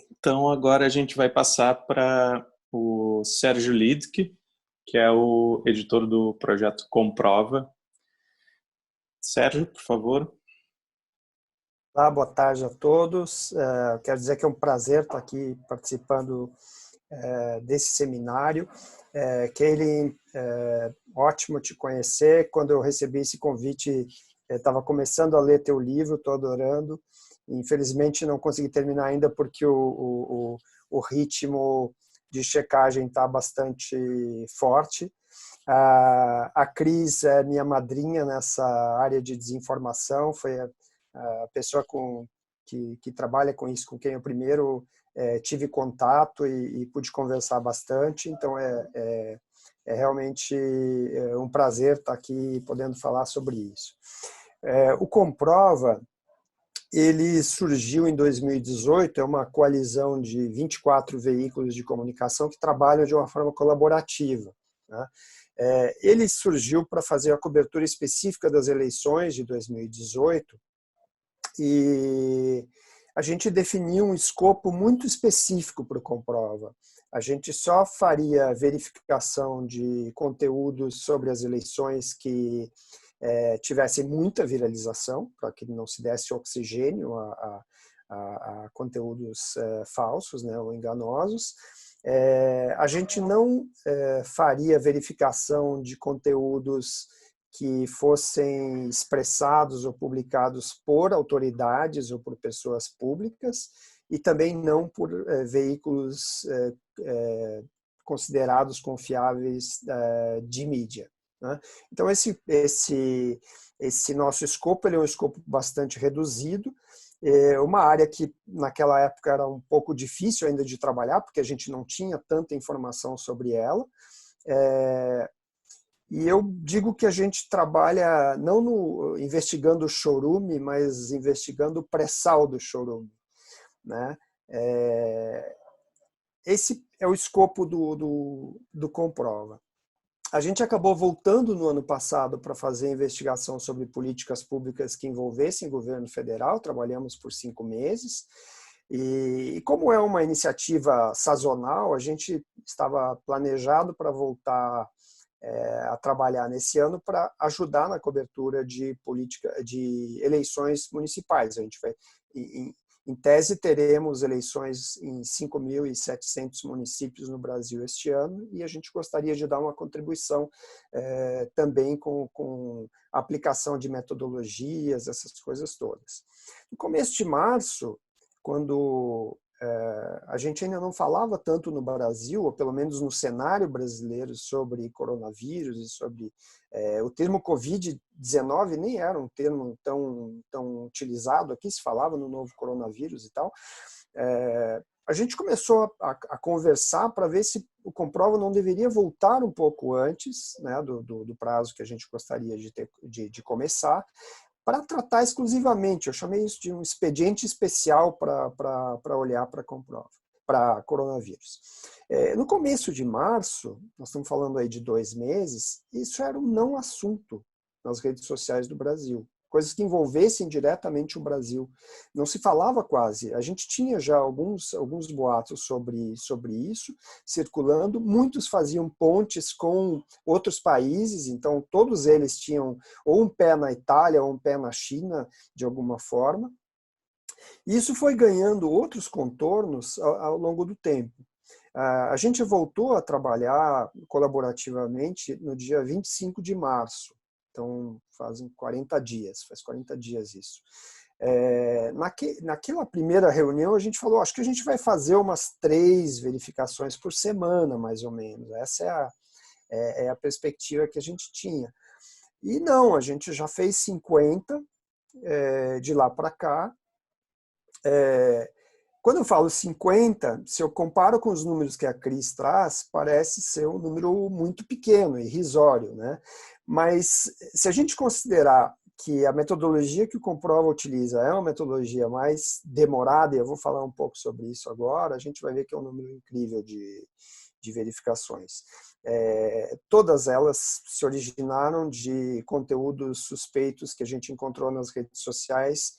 Então, agora a gente vai passar para o Sérgio Lidke, que é o editor do projeto Comprova. Sérgio, por favor. Olá, boa tarde a todos. Quero dizer que é um prazer estar aqui participando desse seminário. Kaylin, ótimo te conhecer. Quando eu recebi esse convite, estava começando a ler teu livro, estou adorando. Infelizmente não consegui terminar ainda porque o ritmo de checagem está bastante forte. A Cris é minha madrinha nessa área de desinformação, foi a pessoa que trabalha com isso, com quem eu primeiro tive contato e pude conversar bastante. Então é realmente um prazer estar aqui podendo falar sobre isso. O Comprova, ele surgiu em 2018, é uma coalizão de 24 veículos de comunicação que trabalham de uma forma colaborativa, né? Ele surgiu para fazer a cobertura específica das eleições de 2018 e a gente definiu um escopo muito específico para o Comprova. A gente só faria verificação de conteúdos sobre as eleições que tivessem muita viralização, para que não se desse oxigênio a conteúdos falsos, né, ou enganosos. A gente não faria verificação de conteúdos que fossem expressados ou publicados por autoridades ou por pessoas públicas e também não por veículos considerados confiáveis de mídia, né? Então esse nosso escopo, ele é um escopo bastante reduzido, uma área que naquela época era um pouco difícil ainda de trabalhar, porque a gente não tinha tanta informação sobre ela. E eu digo que a gente trabalha não investigando o chorume, mas investigando o pré-sal do chorume, né? Esse é o escopo do Comprova. A gente acabou voltando no ano passado para fazer investigação sobre políticas públicas que envolvessem o governo federal, trabalhamos por 5 meses. E como é uma iniciativa sazonal, a gente estava planejado para voltar a trabalhar nesse ano para ajudar na cobertura de política de eleições municipais. A gente vai, em tese, teremos eleições em 5.700 municípios no Brasil este ano e a gente gostaria de dar uma contribuição também com a aplicação de metodologias, essas coisas todas. No começo de março, quando a gente ainda não falava tanto no Brasil, ou pelo menos no cenário brasileiro, sobre coronavírus e sobre o termo Covid-19 nem era um termo tão utilizado aqui, se falava no novo coronavírus e tal. A gente começou a conversar para ver se o Comprova não deveria voltar um pouco antes, né, do prazo que a gente gostaria de começar, para tratar exclusivamente, eu chamei isso de um expediente especial para olhar para coronavírus. No começo de março, nós estamos falando aí de 2 meses, isso era um não assunto nas redes sociais do Brasil. Coisas que envolvessem diretamente o Brasil. Não se falava quase. A gente tinha já alguns boatos sobre isso circulando. Muitos faziam pontes com outros países, então todos eles tinham ou um pé na Itália ou um pé na China, de alguma forma. E isso foi ganhando outros contornos ao longo do tempo. A gente voltou a trabalhar colaborativamente no dia 25 de março. Então, faz 40 dias isso. Naquela primeira reunião, a gente falou, acho que a gente vai fazer umas 3 verificações por semana, mais ou menos. Essa é a perspectiva que a gente tinha. E não, a gente já fez 50 de lá para cá. Quando eu falo 50, se eu comparo com os números que a Cris traz, parece ser um número muito pequeno, irrisório, né? Mas se a gente considerar que a metodologia que o Comprova utiliza é uma metodologia mais demorada, e eu vou falar um pouco sobre isso agora, a gente vai ver que é um número incrível de verificações. Todas elas se originaram de conteúdos suspeitos que a gente encontrou nas redes sociais,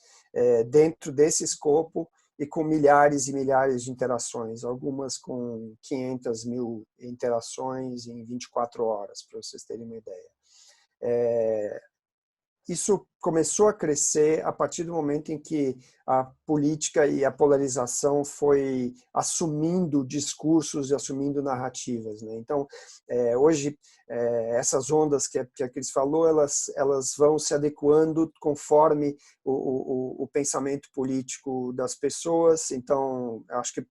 dentro desse escopo, e com milhares e milhares de interações, algumas com 500 mil interações em 24 horas, para vocês terem uma ideia. Isso começou a crescer a partir do momento em que a política e a polarização foi assumindo discursos e assumindo narrativas, né? Então, hoje, essas ondas que a Cris falou, elas vão se adequando conforme o pensamento político das pessoas. Então, acho que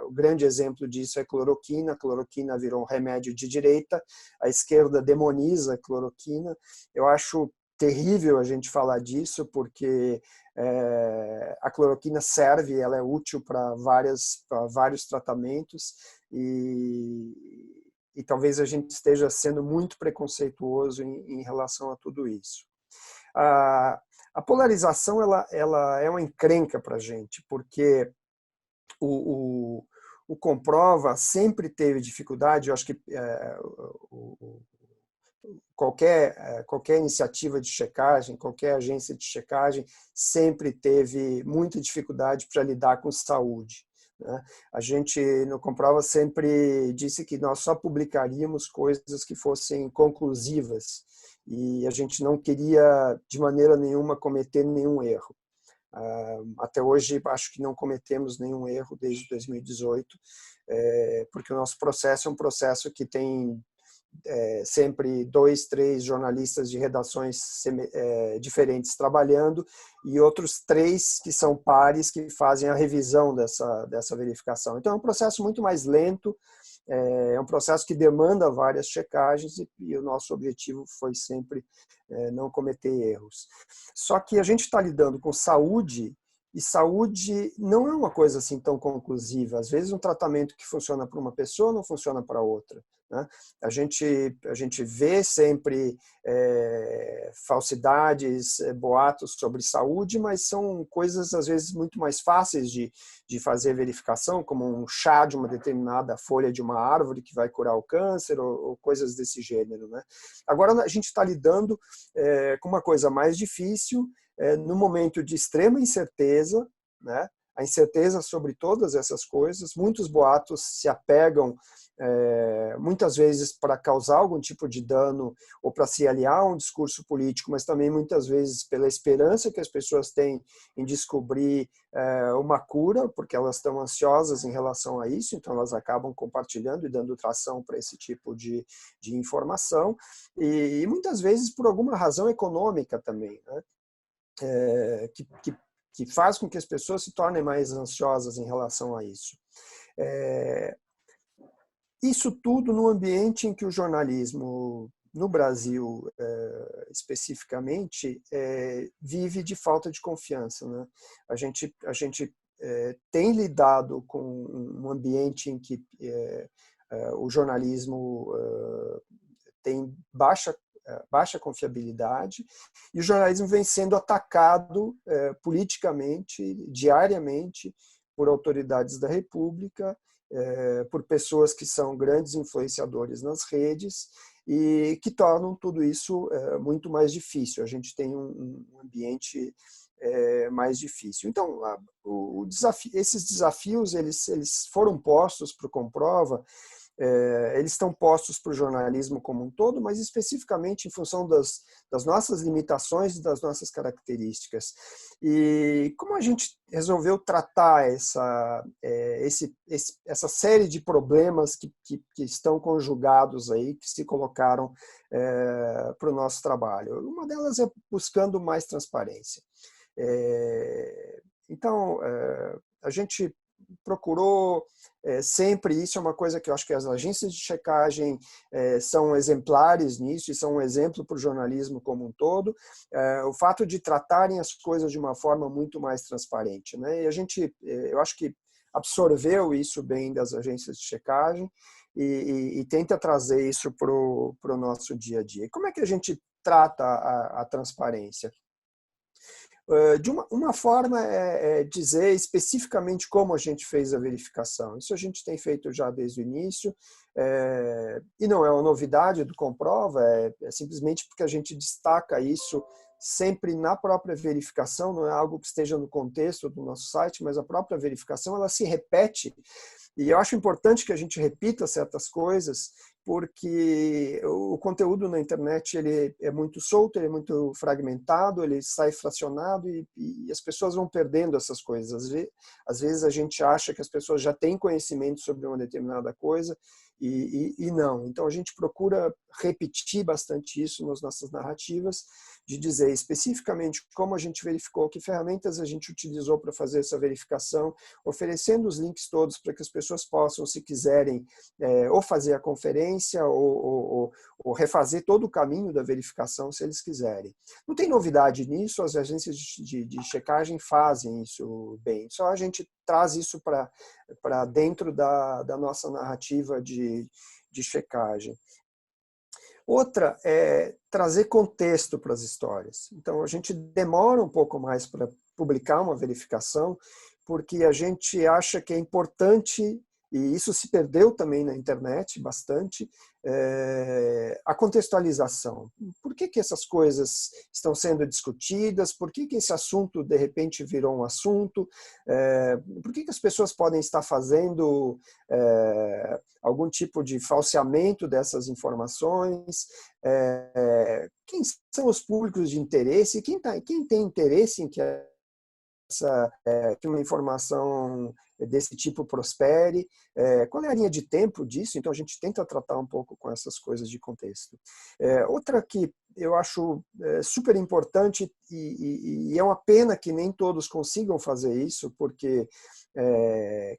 o grande exemplo disso é a cloroquina. A cloroquina virou um remédio de direita, a esquerda demoniza a cloroquina. Eu acho terrível a gente falar disso, porque a cloroquina serve, ela é útil para vários tratamentos e talvez a gente esteja sendo muito preconceituoso em relação a tudo isso. A polarização ela é uma encrenca para a gente, porque o Comprova sempre teve dificuldade, eu acho que qualquer iniciativa de checagem, qualquer agência de checagem sempre teve muita dificuldade para lidar com saúde, né? A gente, no Comprova, sempre disse que nós só publicaríamos coisas que fossem conclusivas e a gente não queria, de maneira nenhuma, cometer nenhum erro. Até hoje, acho que não cometemos nenhum erro desde 2018, porque o nosso processo é um processo que tem sempre 2, 3 jornalistas de redações diferentes trabalhando e outros 3 que são pares que fazem a revisão dessa verificação. Então é um processo muito mais lento, é um processo que demanda várias checagens e o nosso objetivo foi sempre não cometer erros. Só que a gente está lidando com saúde e saúde não é uma coisa assim tão conclusiva. Às vezes um tratamento que funciona para uma pessoa não funciona para outra, né? A gente vê sempre falsidades, boatos sobre saúde, mas são coisas às vezes muito mais fáceis de fazer verificação, como um chá de uma determinada folha de uma árvore que vai curar o câncer ou coisas desse gênero, né? Agora a gente está lidando com uma coisa mais difícil, no momento de extrema incerteza, né? a incerteza sobre todas essas coisas. Muitos boatos se apegam muitas vezes para causar algum tipo de dano ou para se aliar a um discurso político, mas também muitas vezes pela esperança que as pessoas têm em descobrir uma cura, porque elas estão ansiosas em relação a isso, então elas acabam compartilhando e dando tração para esse tipo de informação, e muitas vezes por alguma razão econômica também, né? Que faz com que as pessoas se tornem mais ansiosas em relação a isso. Isso tudo no ambiente em que o jornalismo, no Brasil especificamente, vive de falta de confiança, né? A gente tem lidado com um ambiente em que o jornalismo tem baixa confiabilidade, e o jornalismo vem sendo atacado politicamente, diariamente, por autoridades da República, por pessoas que são grandes influenciadores nas redes e que tornam tudo isso muito mais difícil. A gente tem um ambiente mais difícil. Então, esses desafios eles foram postos para o Comprova. Eles estão postos para o jornalismo como um todo, mas especificamente em função das nossas limitações e das nossas características. E como a gente resolveu tratar essa série de problemas que estão conjugados aí, que se colocaram para o nosso trabalho? Uma delas é buscando mais transparência. Então, a gente procurou sempre, isso é uma coisa que eu acho que as agências de checagem são exemplares nisso e são um exemplo para o jornalismo como um todo, o fato de tratarem as coisas de uma forma muito mais transparente, né? E eu acho que absorveu isso bem das agências de checagem e tenta trazer isso para o nosso dia a dia. E como é que a gente trata a transparência? De uma forma é dizer especificamente como a gente fez a verificação. Isso a gente tem feito já desde o início, e não é uma novidade do Comprova, é simplesmente porque a gente destaca isso sempre na própria verificação, não é algo que esteja no contexto do nosso site, mas a própria verificação ela se repete. E eu acho importante que a gente repita certas coisas, porque o conteúdo na internet ele é muito solto, ele é muito fragmentado, ele sai fracionado e as pessoas vão perdendo essas coisas. Às vezes a gente acha que as pessoas já têm conhecimento sobre uma determinada coisa e não. Então a gente procura repetir bastante isso nas nossas narrativas, de dizer especificamente como a gente verificou, que ferramentas a gente utilizou para fazer essa verificação, oferecendo os links todos para que as pessoas possam, se quiserem, ou fazer a conferência ou refazer todo o caminho da verificação, se eles quiserem. Não tem novidade nisso, as agências de checagem fazem isso bem, só a gente traz isso para dentro da nossa narrativa de checagem. Outra é trazer contexto para as histórias. Então, a gente demora um pouco mais para publicar uma verificação, porque a gente acha que é importante, e isso se perdeu também na internet bastante, a contextualização. Por que essas coisas estão sendo discutidas? Por que esse assunto, de repente, virou um assunto? Por que as pessoas podem estar fazendo algum tipo de falseamento dessas informações? Quem são os públicos de interesse? Quem tem interesse em que uma informação desse tipo prospere, qual é a linha de tempo disso? Então a gente tenta tratar um pouco com essas coisas de contexto. Outra que eu acho super importante, e é uma pena que nem todos consigam fazer isso, porque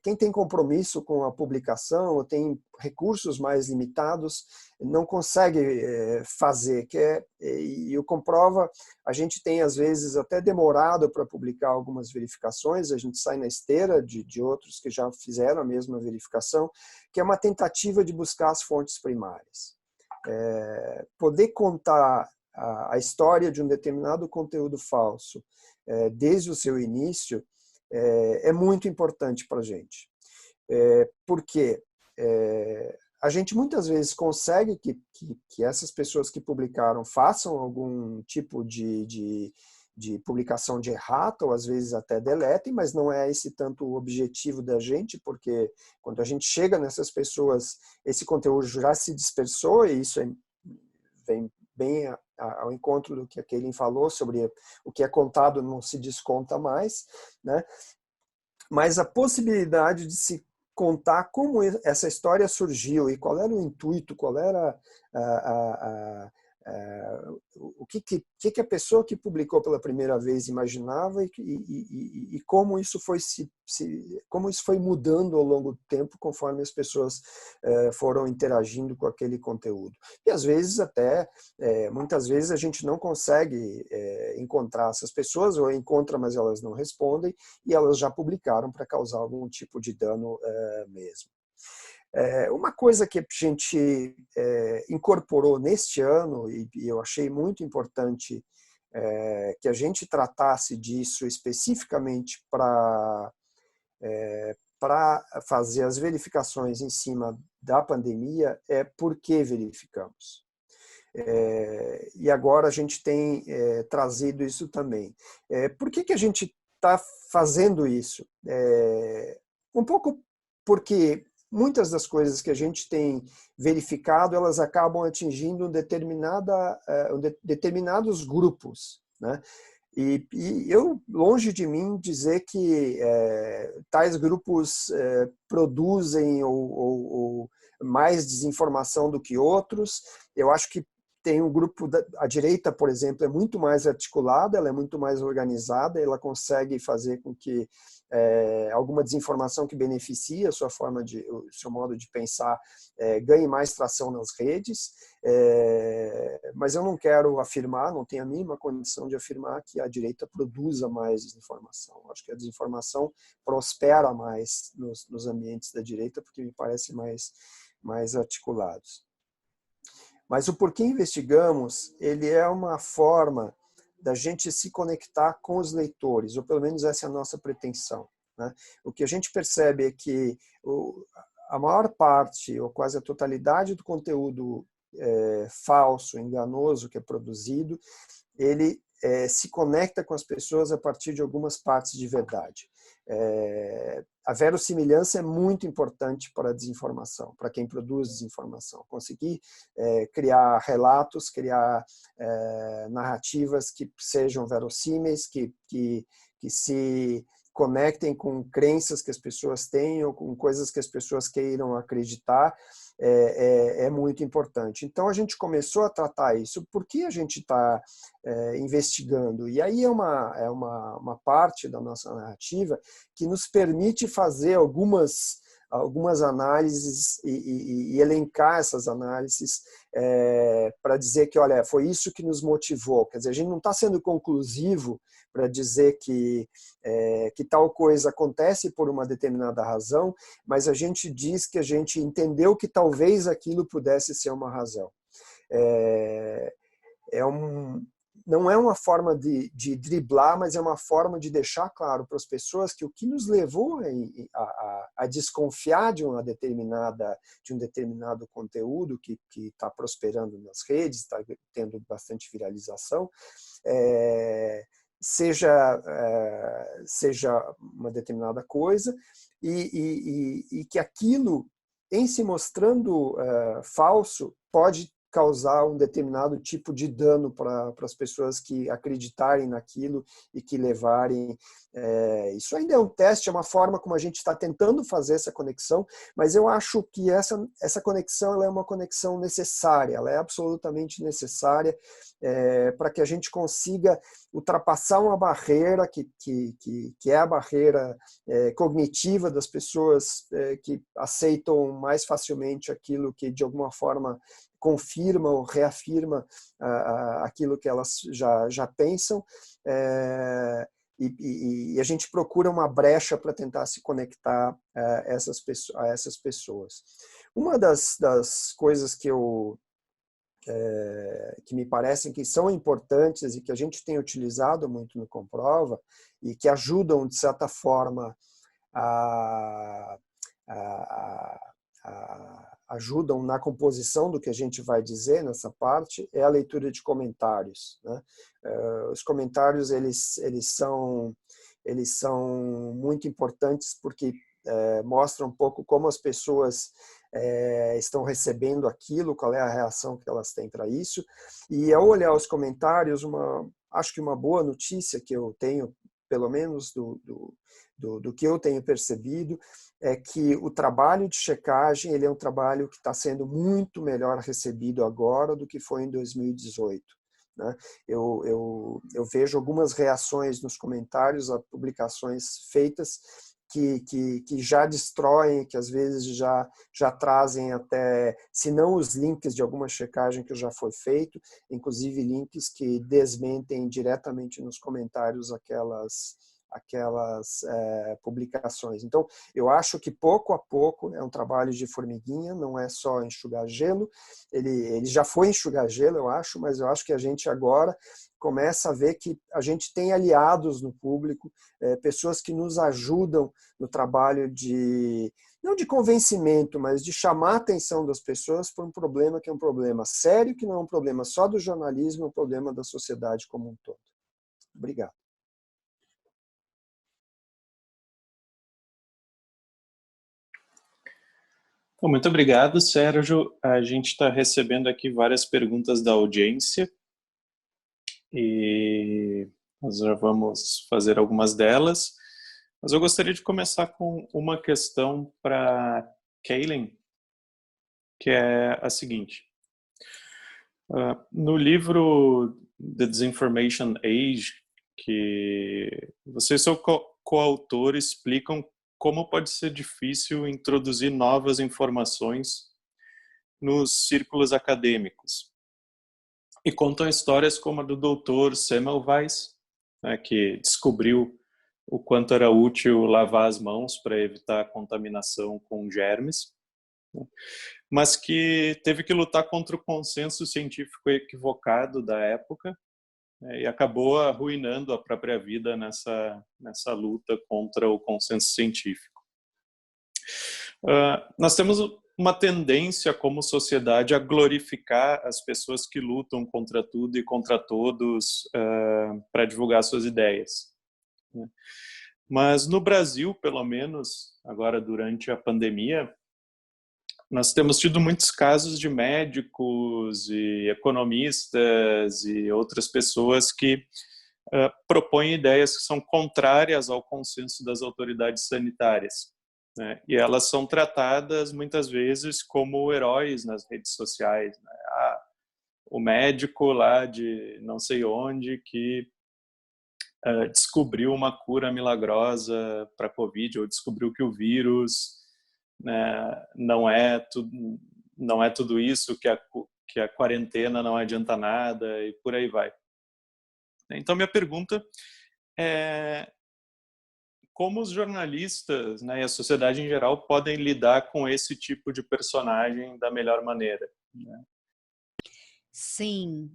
quem tem compromisso com a publicação ou tem recursos mais limitados não consegue fazer, e o Comprova, a gente tem às vezes até demorado para publicar algumas verificações, a gente sai na esteira de outros que já fizeram a mesma verificação, que é uma tentativa de buscar as fontes primárias. Poder contar a história de um determinado conteúdo falso desde o seu início é muito importante para a gente. Porque a gente muitas vezes consegue que essas pessoas que publicaram façam algum tipo de de publicação de errata, ou às vezes até deletem, mas não é esse tanto o objetivo da gente, porque quando a gente chega nessas pessoas, esse conteúdo já se dispersou, e isso vem bem ao encontro do que a Kaylin falou sobre o que é contado não se desconta mais, né? Mas a possibilidade de se contar como essa história surgiu e qual era o intuito, qual era o que a pessoa que publicou pela primeira vez imaginava e como isso foi como isso foi mudando ao longo do tempo conforme as pessoas foram interagindo com aquele conteúdo. E às vezes muitas vezes a gente não consegue encontrar essas pessoas, ou encontra, mas elas não respondem, e elas já publicaram para causar algum tipo de dano mesmo. Uma coisa que a gente incorporou neste ano, e eu achei muito importante que a gente tratasse disso especificamente para fazer as verificações em cima da pandemia, é por que verificamos. E agora a gente tem trazido isso também. Por que a gente está fazendo isso? Um pouco porque muitas das coisas que a gente tem verificado, elas acabam atingindo determinados grupos, né? E eu, longe de mim, dizer que tais grupos produzem ou mais desinformação do que outros. Eu acho que tem um grupo, a direita, por exemplo, é muito mais articulada, ela é muito mais organizada, ela consegue fazer com que alguma desinformação que beneficia a sua o seu modo de pensar ganhe mais tração nas redes, mas eu não quero afirmar, não tenho a mínima condição de afirmar que a direita produza mais desinformação. Acho que a desinformação prospera mais nos ambientes da direita, porque me parecem mais articulados. Mas o Porquê Investigamos, ele é uma forma da gente se conectar com os leitores, ou pelo menos essa é a nossa pretensão, né? O que a gente percebe é que a maior parte, ou quase a totalidade do conteúdo falso, enganoso que é produzido, ele se conecta com as pessoas a partir de algumas partes de verdade. A verossimilhança é muito importante para a desinformação, para quem produz desinformação. Conseguir criar relatos, criar narrativas que sejam verossímeis, que se conectem com crenças que as pessoas têm ou com coisas que as pessoas queiram acreditar, é muito importante. Então, a gente começou a tratar isso. Por que a gente está investigando? E aí é uma parte da nossa narrativa que nos permite fazer algumas análises e elencar essas análises para dizer que, olha, foi isso que nos motivou. Quer dizer, a gente não está sendo conclusivo para dizer que tal coisa acontece por uma determinada razão, mas a gente diz que a gente entendeu que talvez aquilo pudesse ser uma razão. Não é uma forma de driblar, mas é uma forma de deixar claro para as pessoas que o que nos levou a desconfiar de um determinado conteúdo que está prosperando nas redes, está tendo bastante viralização, seja uma determinada coisa, e que aquilo, em se mostrando falso, pode causar um determinado tipo de dano para as pessoas que acreditarem naquilo e que levarem. Isso ainda é um teste, é uma forma como a gente está tentando fazer essa conexão, mas eu acho que essa conexão ela é uma conexão necessária, ela é absolutamente necessária para que a gente consiga ultrapassar uma barreira que é a barreira cognitiva das pessoas que aceitam mais facilmente aquilo que de alguma forma confirma ou reafirma aquilo que elas já pensam, e a gente procura uma brecha para tentar se conectar a essas pessoas. Uma das coisas que me parecem que são importantes e que a gente tem utilizado muito no Comprova e que ajudam, de certa forma, a ajudam na composição do que a gente vai dizer nessa parte é a leitura de comentários, né? Os comentários eles são muito importantes porque mostram um pouco como as pessoas estão recebendo aquilo, qual é a reação que elas têm para isso. E ao olhar os comentários, acho que uma boa notícia que eu tenho, pelo menos do que eu tenho percebido, é que o trabalho de checagem ele é um trabalho que está sendo muito melhor recebido agora do que foi em 2018. Né? Eu vejo algumas reações nos comentários a publicações feitas que já destroem, que às vezes já trazem até, se não os links de alguma checagem que já foi feito, inclusive links que desmentem diretamente nos comentários aquelas publicações. Então, eu acho que pouco a pouco é um trabalho de formiguinha, não é só enxugar gelo, ele já foi enxugar gelo, eu acho, mas eu acho que a gente agora começa a ver que a gente tem aliados no público, pessoas que nos ajudam no trabalho não de convencimento, mas de chamar a atenção das pessoas para um problema que é um problema sério, que não é um problema só do jornalismo, é um problema da sociedade como um todo. Obrigado. Bom, muito obrigado, Sérgio. A gente está recebendo aqui várias perguntas da audiência e nós já vamos fazer algumas delas. Mas eu gostaria de começar com uma questão para Kaylin, que é a seguinte. No livro The Disinformation Age, que você e seu coautor explicam como pode ser difícil introduzir novas informações nos círculos acadêmicos. E contam histórias como a do Dr. Semmelweis, né, que descobriu o quanto era útil lavar as mãos para evitar a contaminação com germes, né, mas que teve que lutar contra o consenso científico equivocado da época, né, e acabou arruinando a própria vida nessa luta contra o consenso científico. Nós temos uma tendência como sociedade a glorificar as pessoas que lutam contra tudo e contra todos para divulgar suas ideias, né? Mas no Brasil, pelo menos agora durante a pandemia, nós temos tido muitos casos de médicos e economistas e outras pessoas que propõem ideias que são contrárias ao consenso das autoridades sanitárias, né? E elas são tratadas muitas vezes como heróis nas redes sociais, né? O médico lá de não sei onde que descobriu uma cura milagrosa para a Covid, ou descobriu que o vírus, né, não é tudo isso, que a quarentena não adianta nada e por aí vai. Então, minha pergunta é como os jornalistas, né, e a sociedade em geral podem lidar com esse tipo de personagem da melhor maneira, né? Sim,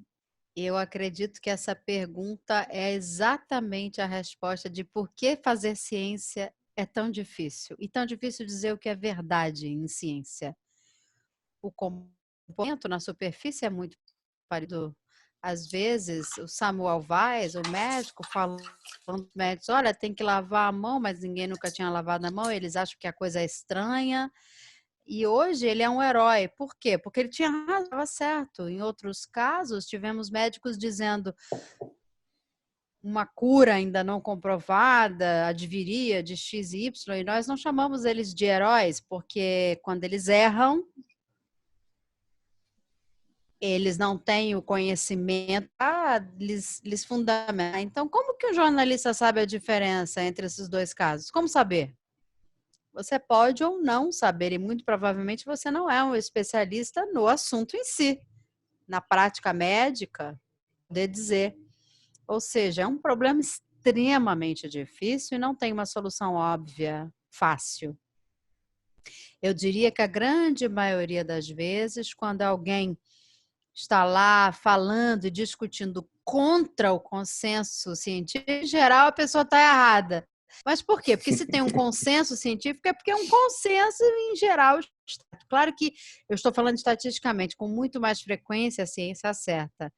eu acredito que essa pergunta é exatamente a resposta de por que fazer ciência é tão difícil. E tão difícil dizer o que é verdade em ciência. O comportamento na superfície é muito parecido. Às vezes, o Samuel Weiss, o médico, falando para os médicos, olha, tem que lavar a mão, mas ninguém nunca tinha lavado a mão, eles acham que a coisa é estranha. E hoje ele é um herói. Por quê? Porque ele tinha razão, estava certo. Em outros casos, tivemos médicos dizendo uma cura ainda não comprovada, adviria de X e Y, e nós não chamamos eles de heróis, porque quando eles erram, eles não têm o conhecimento, lhes fundamentar. Então, como que o jornalista sabe a diferença entre esses dois casos? Como saber? Você pode ou não saber, e muito provavelmente você não é um especialista no assunto em si, na prática médica, poder dizer. Ou seja, é um problema extremamente difícil e não tem uma solução óbvia, fácil. Eu diria que a grande maioria das vezes, quando alguém está lá falando e discutindo contra o consenso científico, em geral a pessoa está errada. Mas por quê? Porque se tem um consenso científico, é porque é um consenso em geral. Claro que eu estou falando estatisticamente, com muito mais frequência a ciência acerta.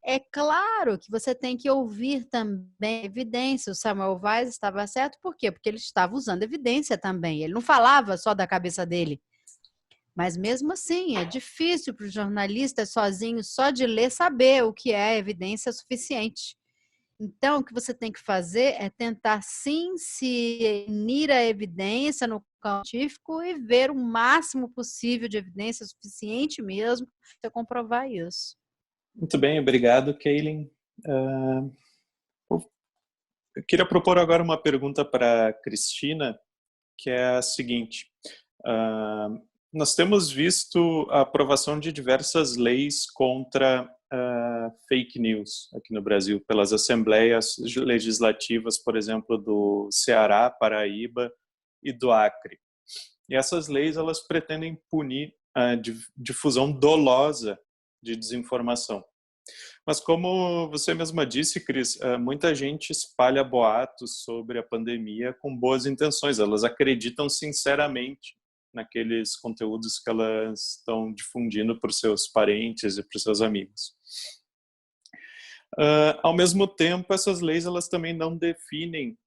É claro que você tem que ouvir também evidência. O Samuel Weiss estava certo, por quê? Porque ele estava usando evidência também. Ele não falava só da cabeça dele. Mas mesmo assim, é difícil para o jornalista sozinho, só de ler, saber o que é evidência suficiente. Então, o que você tem que fazer é tentar, sim, se unir à evidência no campo científico e ver o máximo possível de evidência suficiente mesmo para comprovar isso. Muito bem, obrigado, Kaylin. Eu queria propor agora uma pergunta para a Cristina, que é a seguinte. Nós temos visto a aprovação de diversas leis contra fake news aqui no Brasil, pelas assembleias legislativas, por exemplo, do Ceará, Paraíba e do Acre. E essas leis, elas pretendem punir a difusão dolosa de desinformação. Mas como você mesma disse, Cris, muita gente espalha boatos sobre a pandemia com boas intenções. Elas acreditam sinceramente naqueles conteúdos que elas estão difundindo para os seus parentes e para os seus amigos. Ao mesmo tempo, essas leis elas também não definem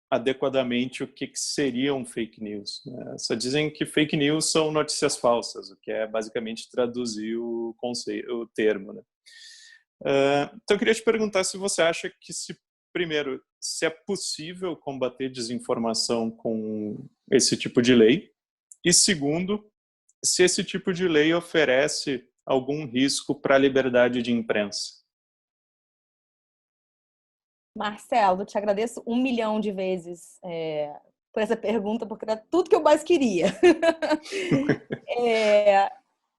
adequadamente o que seriam fake news, né? Só dizem que fake news são notícias falsas, o que é basicamente traduzir o termo, né? Então eu queria te perguntar se você acha que primeiro, se é possível combater desinformação com esse tipo de lei, e segundo, se esse tipo de lei oferece algum risco para a liberdade de imprensa. Marcelo, te agradeço 1 milhão de vezes por essa pergunta, porque era tudo que eu mais queria.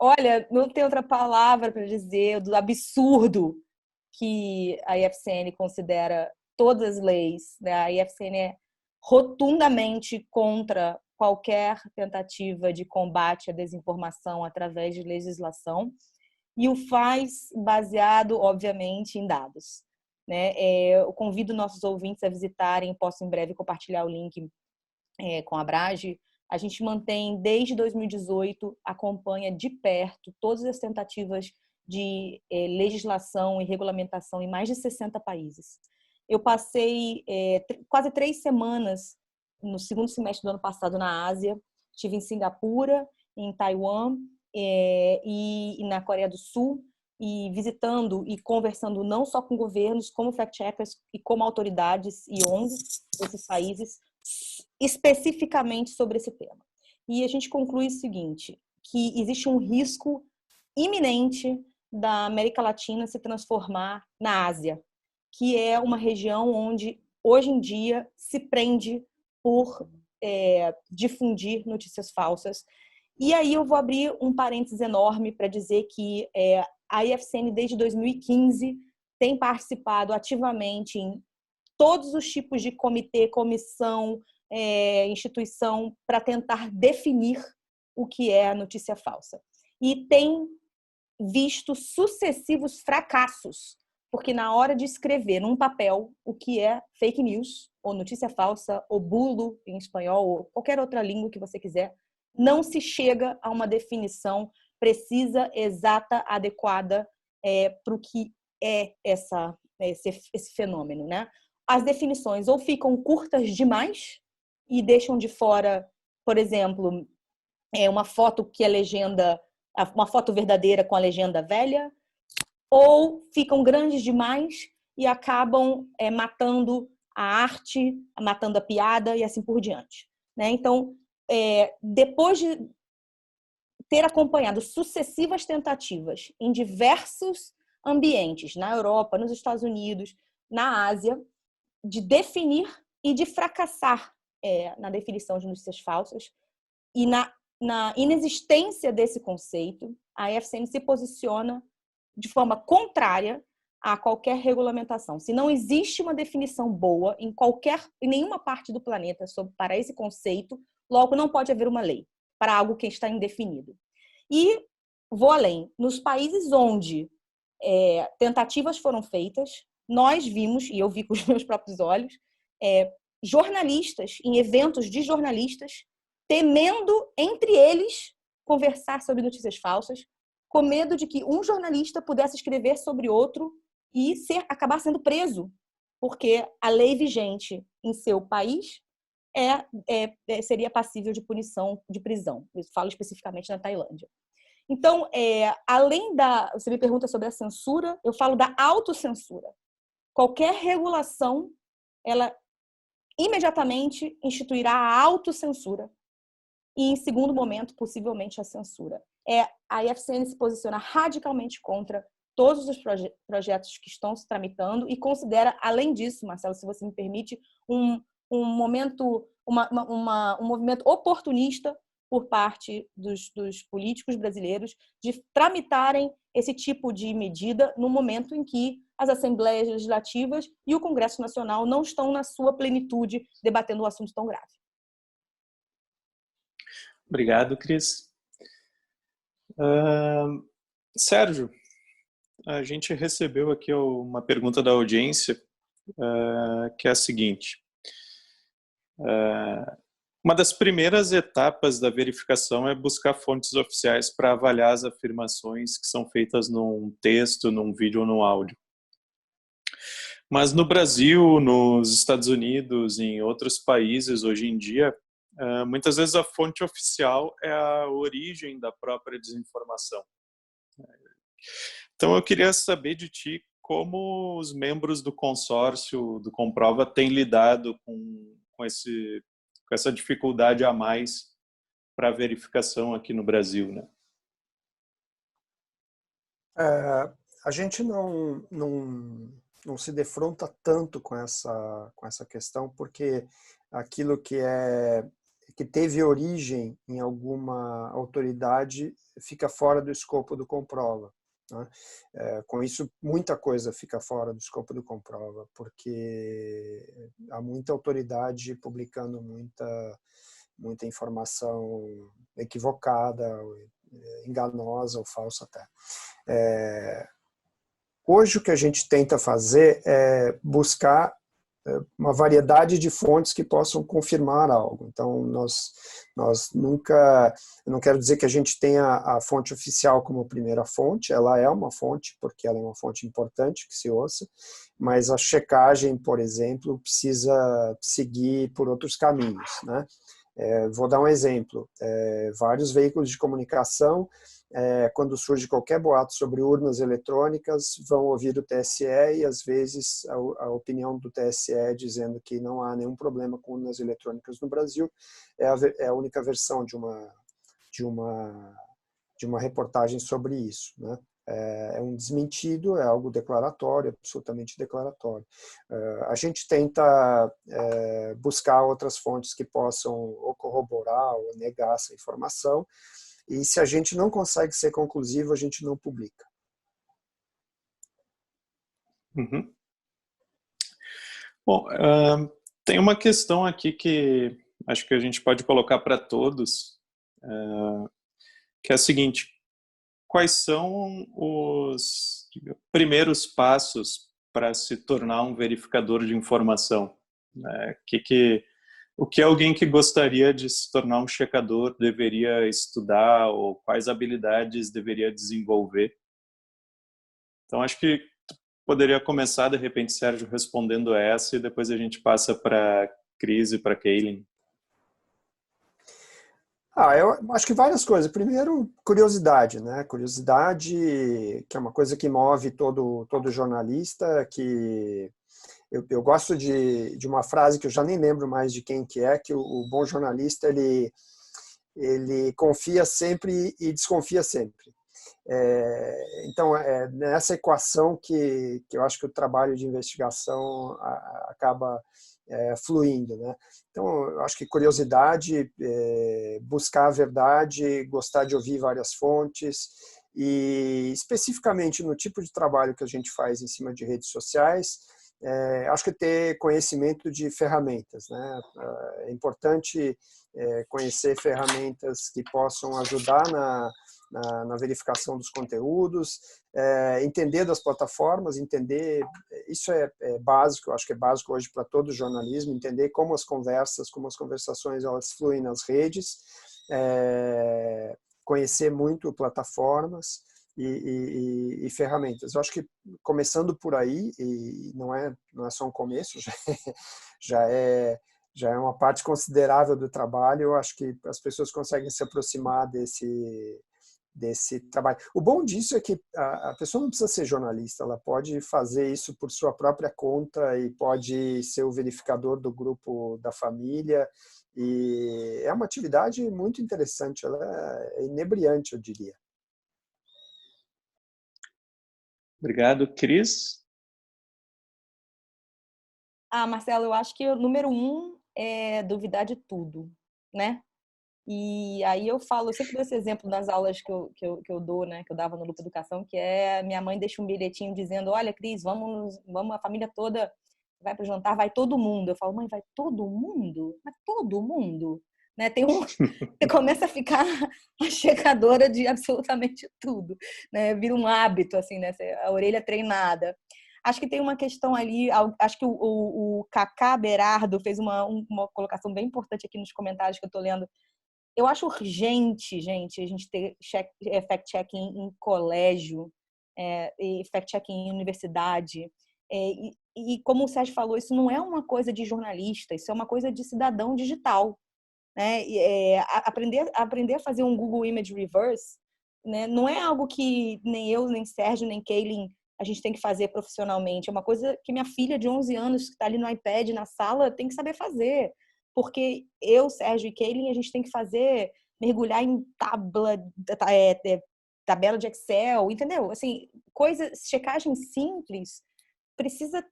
Olha, não tem outra palavra para dizer do absurdo que a IFCN considera todas as leis, né? A IFCN é rotundamente contra qualquer tentativa de combate à desinformação através de legislação e o faz baseado, obviamente, em dados, né? Eu convido nossos ouvintes a visitarem, posso em breve compartilhar o link com a Brage. A gente mantém, desde 2018, acompanha de perto todas as tentativas de legislação e regulamentação em mais de 60 países. Eu passei quase 3 semanas no segundo semestre do ano passado na Ásia. Estive em Singapura, em Taiwan e na Coreia do Sul, e visitando e conversando não só com governos, como fact-checkers e como autoridades e ONGs desses países, especificamente sobre esse tema. E a gente conclui o seguinte, que existe um risco iminente da América Latina se transformar na Ásia, que é uma região onde, hoje em dia, se prende por difundir notícias falsas. E aí eu vou abrir um parênteses enorme para dizer que a IFCN, desde 2015, tem participado ativamente em todos os tipos de comitê, comissão, instituição, para tentar definir o que é a notícia falsa. E tem visto sucessivos fracassos, porque na hora de escrever num papel o que é fake news, ou notícia falsa, ou bulo em espanhol, ou qualquer outra língua que você quiser, não se chega a uma definição precisa, exata, adequada para o que é esse fenômeno, né? As definições ou ficam curtas demais e deixam de fora, por exemplo, uma foto que é legenda, uma foto verdadeira com a legenda velha, ou ficam grandes demais e acabam matando a arte, matando a piada e assim por diante, né? Então, depois de ter acompanhado sucessivas tentativas em diversos ambientes, na Europa, nos Estados Unidos, na Ásia, de definir e de fracassar na definição de notícias falsas e na inexistência desse conceito, a IFCN se posiciona de forma contrária a qualquer regulamentação. Se não existe uma definição boa em nenhuma parte do planeta para esse conceito, logo não pode haver uma lei para algo que está indefinido. E vou além. Nos países onde tentativas foram feitas, nós vimos, e eu vi com os meus próprios olhos, jornalistas, em eventos de jornalistas, temendo, entre eles, conversar sobre notícias falsas, com medo de que um jornalista pudesse escrever sobre outro e acabar sendo preso, porque a lei vigente em seu país seria passível de punição de prisão. Eu falo especificamente na Tailândia. Então, além você me pergunta sobre a censura, eu falo da autocensura. Qualquer regulação, ela imediatamente instituirá a autocensura e, em segundo momento, possivelmente a censura. A IFCN se posiciona radicalmente contra todos os projetos que estão se tramitando e considera, além disso, Marcelo, se você me permite, um movimento oportunista por parte dos políticos brasileiros de tramitarem esse tipo de medida no momento em que as assembleias legislativas e o Congresso Nacional não estão na sua plenitude debatendo um assunto tão grave. Obrigado, Cris. Sérgio, a gente recebeu aqui uma pergunta da audiência, que é a seguinte. Uma das primeiras etapas da verificação é buscar fontes oficiais para avaliar as afirmações que são feitas num texto, num vídeo ou num áudio. Mas no Brasil, nos Estados Unidos e em outros países, hoje em dia, muitas vezes a fonte oficial é a origem da própria desinformação. Então eu queria saber de ti como os membros do consórcio do Comprova têm lidado com essa dificuldade a mais para a verificação aqui no Brasil, né? A gente não se defronta tanto com essa questão, porque aquilo que teve origem em alguma autoridade fica fora do escopo do Comprova, né? Com isso, muita coisa fica fora do escopo do Comprova, porque há muita autoridade publicando muita informação equivocada, enganosa ou falsa até. Hoje o que a gente tenta fazer é buscar uma variedade de fontes que possam confirmar algo. Então, nós nunca... Eu não quero dizer que a gente tenha a fonte oficial como primeira fonte, ela é uma fonte, porque ela é uma fonte importante que se ouça, mas a checagem, por exemplo, precisa seguir por outros caminhos, né? Vou dar um exemplo. Vários veículos de comunicação, quando surge qualquer boato sobre urnas eletrônicas, vão ouvir o TSE e, às vezes, a opinião do TSE dizendo que não há nenhum problema com urnas eletrônicas no Brasil é a única versão de uma reportagem sobre isso, né? É um desmentido, é algo declaratório, absolutamente declaratório. A gente tenta buscar outras fontes que possam ou corroborar ou negar essa informação, e se a gente não consegue ser conclusivo, a gente não publica. Uhum. Bom, tem uma questão aqui que acho que a gente pode colocar para todos, que é a seguinte: quais são os primeiros passos para se tornar um verificador de informação? O que alguém que gostaria de se tornar um checador deveria estudar, ou quais habilidades deveria desenvolver? Então, acho que poderia começar, de repente, Sérgio, respondendo essa, e depois a gente passa para a Cris e para a Kaylin. Eu acho que várias coisas. Primeiro, curiosidade, né? Curiosidade, que é uma coisa que move todo jornalista, que eu gosto de uma frase que eu já nem lembro mais de quem que é, que o bom jornalista, ele confia sempre e desconfia sempre. Então, nessa equação que eu acho que o trabalho de investigação acaba fluindo, né? Então, eu acho que curiosidade, buscar a verdade, gostar de ouvir várias fontes, e especificamente no tipo de trabalho que a gente faz em cima de redes sociais, acho que ter conhecimento de ferramentas, né? É importante conhecer ferramentas que possam ajudar na verificação dos conteúdos, entender das plataformas, entender, isso é básico, eu acho que é básico hoje para todo jornalismo, entender como as conversações elas fluem nas redes, conhecer muito plataformas e ferramentas. Eu acho que começando por aí, e não é só um começo, já é uma parte considerável do trabalho, eu acho que as pessoas conseguem se aproximar desse trabalho. O bom disso é que a pessoa não precisa ser jornalista, ela pode fazer isso por sua própria conta e pode ser o verificador do grupo da família, e é uma atividade muito interessante, ela é inebriante, eu diria. Obrigado, Cris. Marcelo, eu acho que o número 1 é duvidar de tudo, né? E aí eu sempre dou esse exemplo nas aulas que eu dou, né? Que eu dava no Lupa Educação, que é minha mãe deixa um bilhetinho dizendo: olha, Cris, vamos a família toda vai para o jantar, vai todo mundo. Eu falo: mãe, vai todo mundo? Vai todo mundo? Né? Você começa a ficar a checadora de absolutamente tudo, né? Vira um hábito, assim, né? A orelha treinada. Acho que tem uma questão ali, acho que o Cacá Berardo fez uma colocação bem importante aqui nos comentários que eu estou lendo. Eu acho urgente, gente, a gente ter fact-checking em colégio, e fact-checking em universidade. E como o Sérgio falou, isso não é uma coisa de jornalista, isso é uma coisa de cidadão digital. Né? Aprender a fazer um Google Image Reverse, né? Não é algo que nem eu, nem Sérgio, nem Kaylin a gente tem que fazer profissionalmente. É uma coisa que minha filha de 11 anos, que está ali no iPad, na sala, tem que saber fazer. Porque eu, Sérgio e Kaylin, a gente tem que mergulhar em tabela de Excel, entendeu? Assim, checagem simples, precisa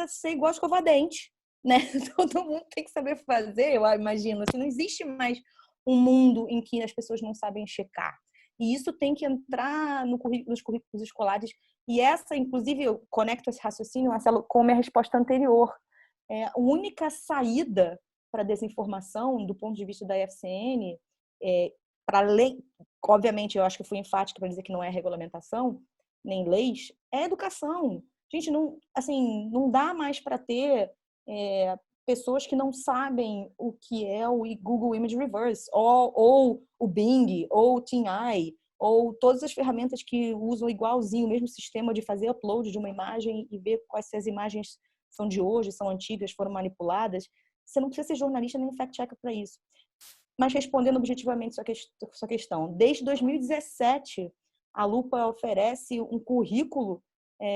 ser igual a escova-dente, né? Todo mundo tem que saber fazer, eu imagino. Assim, não existe mais um mundo em que as pessoas não sabem checar. E isso tem que entrar nos currículos escolares. E inclusive, eu conecto esse raciocínio, Marcelo, com a minha resposta anterior. A única saída para a desinformação, do ponto de vista da FCN, para lei, obviamente, eu acho que fui enfática para dizer que não é regulamentação, nem leis, é educação. Gente, não dá mais para ter pessoas que não sabem o que é o Google Image Reverse, ou o Bing, ou o TinEye, ou todas as ferramentas que usam igualzinho o mesmo sistema de fazer upload de uma imagem e ver quais se as imagens são de hoje, são antigas, foram manipuladas. Você não precisa ser jornalista nem fact-checker para isso. Mas respondendo objetivamente sua questão, desde 2017, a Lupa oferece um currículo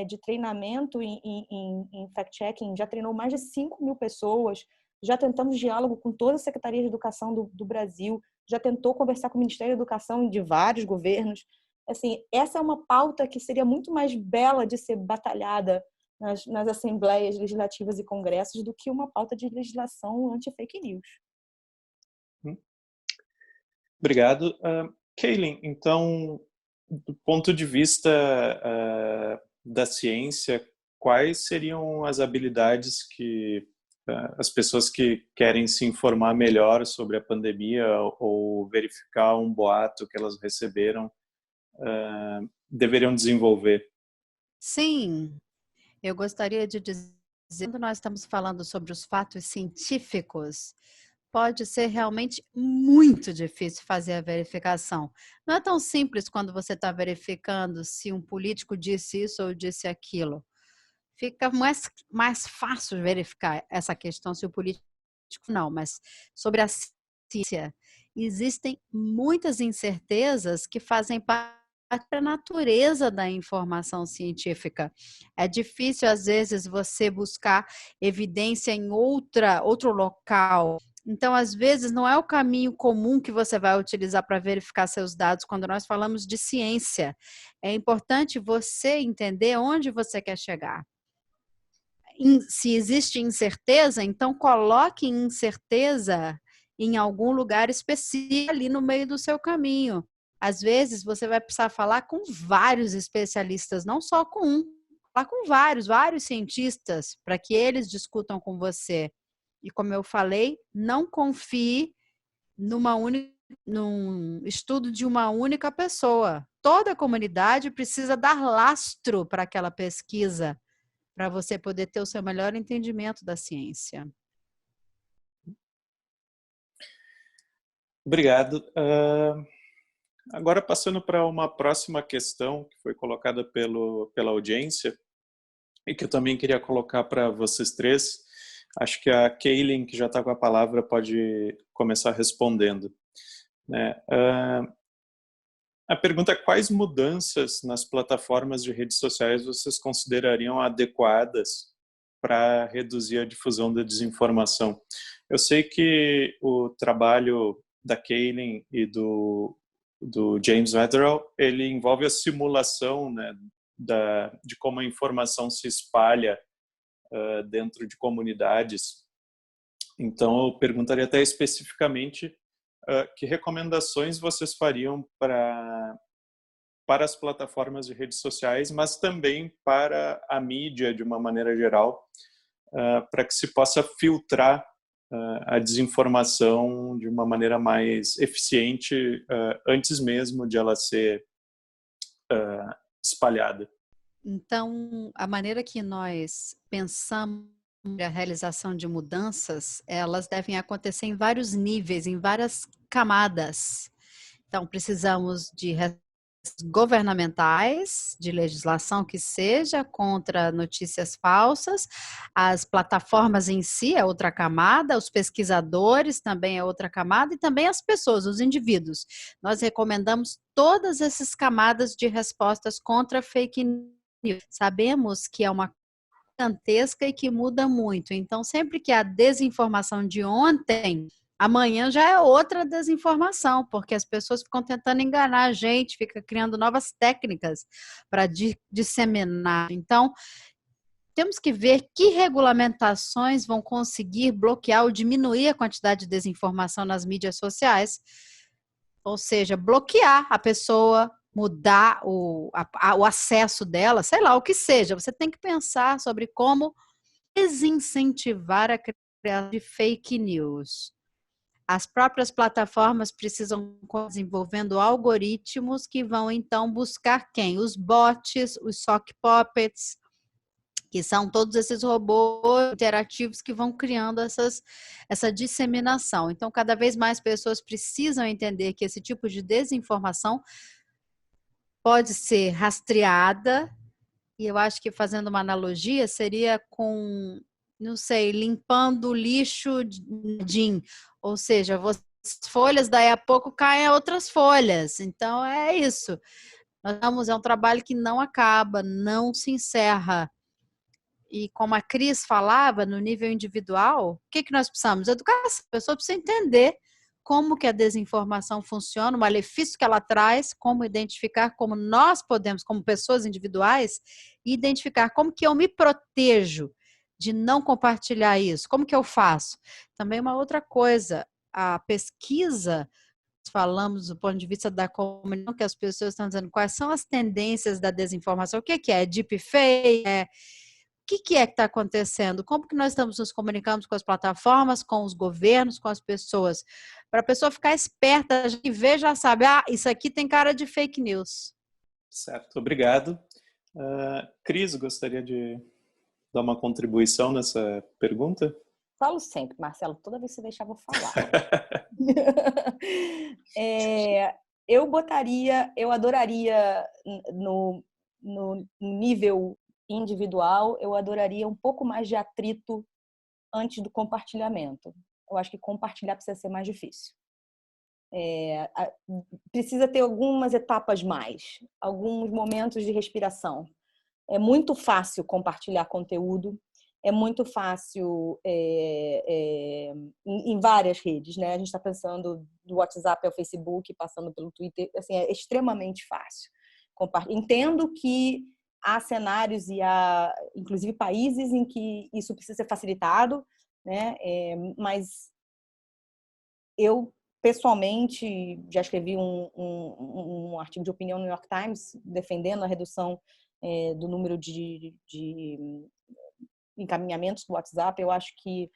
de treinamento em fact-checking, já treinou mais de 5.000 pessoas, já tentamos diálogo com toda a Secretaria de Educação do Brasil, já tentou conversar com o Ministério da Educação de vários governos. Assim, essa é uma pauta que seria muito mais bela de ser batalhada nas assembleias legislativas e congressos do que uma pauta de legislação anti-fake news. Obrigado. Kaylin, então, do ponto de vista da ciência, quais seriam as habilidades que as pessoas que querem se informar melhor sobre a pandemia ou verificar um boato que elas receberam deveriam desenvolver? Sim, eu gostaria de dizer, quando nós estamos falando sobre os fatos científicos, pode ser realmente muito difícil fazer a verificação. Não é tão simples quando você está verificando se um político disse isso ou disse aquilo. Fica mais fácil verificar essa questão se o político não, mas sobre a ciência, existem muitas incertezas que fazem parte da natureza da informação científica. É difícil, às vezes, você buscar evidência em outro local. Então, às vezes, não é o caminho comum que você vai utilizar para verificar seus dados quando nós falamos de ciência. É importante você entender onde você quer chegar. Se existe incerteza, então coloque incerteza em algum lugar específico ali no meio do seu caminho. Às vezes, você vai precisar falar com vários especialistas, não só com um. com vários cientistas para que eles discutam com você. E como eu falei, não confie num estudo de uma única pessoa. Toda a comunidade precisa dar lastro para aquela pesquisa, para você poder ter o seu melhor entendimento da ciência. Obrigado. Agora, passando para uma próxima questão que foi colocada pela audiência e que eu também queria colocar para vocês três. Acho que a Kaylin, que já está com a palavra, pode começar respondendo, né? A pergunta é: quais mudanças nas plataformas de redes sociais vocês considerariam adequadas para reduzir a difusão da desinformação? Eu sei que o trabalho da Kaylin e do James Wetherell, ele envolve a simulação, né, de como a informação se espalha dentro de comunidades. Então, eu perguntaria até especificamente que recomendações vocês fariam para as plataformas de redes sociais, mas também para a mídia de uma maneira geral, para que se possa filtrar a desinformação de uma maneira mais eficiente antes mesmo de ela ser espalhada. Então, a maneira que nós pensamos a realização de mudanças, elas devem acontecer em vários níveis, em várias camadas. Então, precisamos de governamentais, de legislação que seja contra notícias falsas, as plataformas em si é outra camada, os pesquisadores também é outra camada e também as pessoas, os indivíduos. Nós recomendamos todas essas camadas de respostas contra fake news. Sabemos que é uma gigantesca e que muda muito. Então, sempre que a desinformação de ontem, amanhã já é outra desinformação, porque as pessoas ficam tentando enganar a gente, ficam criando novas técnicas para disseminar. Então, temos que ver que regulamentações vão conseguir bloquear ou diminuir a quantidade de desinformação nas mídias sociais. Ou seja, bloquear a pessoa, mudar o acesso dela, sei lá, o que seja. Você tem que pensar sobre como desincentivar a criação de fake news. As próprias plataformas precisam desenvolvendo algoritmos que vão, então, buscar quem? Os bots, os sock puppets, que são todos esses robôs interativos que vão criando essa disseminação. Então, cada vez mais pessoas precisam entender que esse tipo de desinformação pode ser rastreada, e eu acho que, fazendo uma analogia, seria com, não sei, limpando o lixo ou seja, as folhas, daí a pouco caem outras folhas. Então, é isso. É um trabalho que não acaba, não se encerra. E como a Cris falava, no nível individual, o que nós precisamos? Educação. A pessoa precisa entender como que a desinformação funciona, o malefício que ela traz, como identificar, como nós podemos, como pessoas individuais, identificar como que eu me protejo de não compartilhar isso, como que eu faço. Também uma outra coisa, a pesquisa, falamos do ponto de vista da comunicação, que as pessoas estão dizendo quais são as tendências da desinformação, o que é deepfake, o que está acontecendo? Como que nós estamos nos comunicando com as plataformas, com os governos, com as pessoas? Para a pessoa ficar esperta e ver, já sabe, isso aqui tem cara de fake news. Certo, obrigado. Cris, gostaria de dar uma contribuição nessa pergunta? Falo sempre, Marcelo, toda vez que você deixar, vou falar. Eu adoraria no nível individual, eu adoraria um pouco mais de atrito antes do compartilhamento. Eu acho que compartilhar precisa ser mais difícil. Precisa ter algumas etapas mais, alguns momentos de respiração. É muito fácil compartilhar conteúdo, é muito fácil em várias redes, né? A gente está pensando do WhatsApp ao Facebook, passando pelo Twitter, assim, é extremamente fácil. Entendo que há cenários e há, inclusive, países em que isso precisa ser facilitado, né? Mas eu, pessoalmente, já escrevi um artigo de opinião no New York Times defendendo a redução do número de encaminhamentos do WhatsApp, eu acho que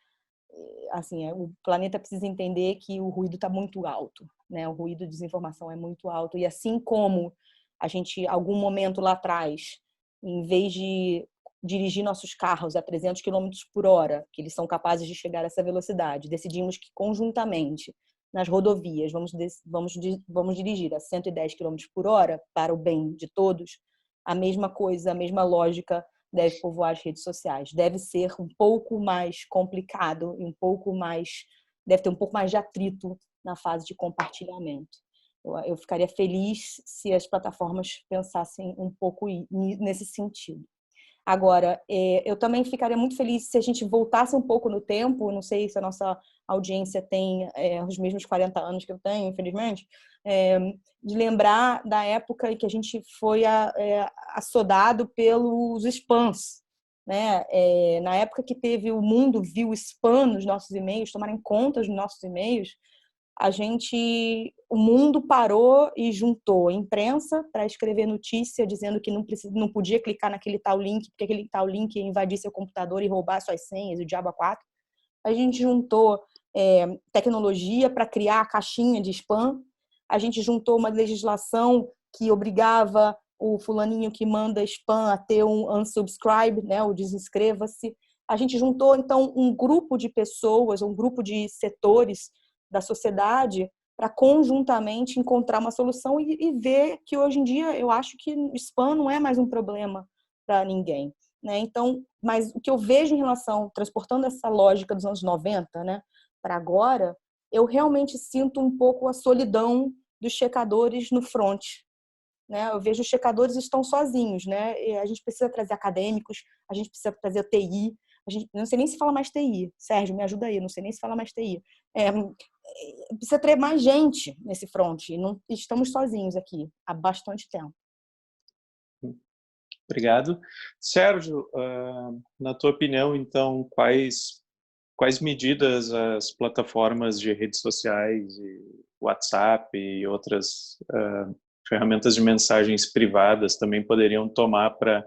assim, o planeta precisa entender que o ruído está muito alto, né? O ruído de desinformação é muito alto. E assim como a gente, algum momento lá atrás, em vez de dirigir nossos carros a 300 km por hora, que eles são capazes de chegar a essa velocidade, decidimos que conjuntamente nas rodovias vamos dirigir a 110 km por hora para o bem de todos, a mesma coisa, a mesma lógica deve povoar as redes sociais. Deve ser um pouco mais complicado e deve ter um pouco mais de atrito na fase de compartilhamento. Eu ficaria feliz se as plataformas pensassem um pouco nesse sentido. Agora, eu também ficaria muito feliz se a gente voltasse um pouco no tempo, não sei se a nossa audiência tem os mesmos 40 anos que eu tenho, infelizmente, de lembrar da época em que a gente foi assodado pelos spams, né? Na época que o mundo viu spam nos nossos e-mails, tomarem conta dos nossos e-mails, o mundo parou e juntou a imprensa para escrever notícia dizendo que não podia clicar naquele tal link, porque aquele tal link ia invadir seu computador e roubar suas senhas, o diabo a quatro. A gente juntou tecnologia para criar a caixinha de spam. A gente juntou uma legislação que obrigava o fulaninho que manda spam a ter um unsubscribe, né, o desinscreva-se. A gente juntou, então, um grupo de pessoas, um grupo de setores da sociedade para conjuntamente encontrar uma solução e ver que hoje em dia eu acho que spam não é mais um problema para ninguém, né? Então, mas o que eu vejo em relação, transportando essa lógica dos anos 90, né, para agora, eu realmente sinto um pouco a solidão dos checadores no front, né? Eu vejo os checadores estão sozinhos, né? E a gente precisa trazer acadêmicos, a gente precisa trazer TI, não sei nem se fala mais TI. Sérgio, me ajuda aí, não sei nem se fala mais TI. Precisa ter mais gente nesse front. Não estamos sozinhos aqui há bastante tempo. Obrigado. Sérgio, na tua opinião, então, quais medidas as plataformas de redes sociais, e WhatsApp e outras ferramentas de mensagens privadas também poderiam tomar para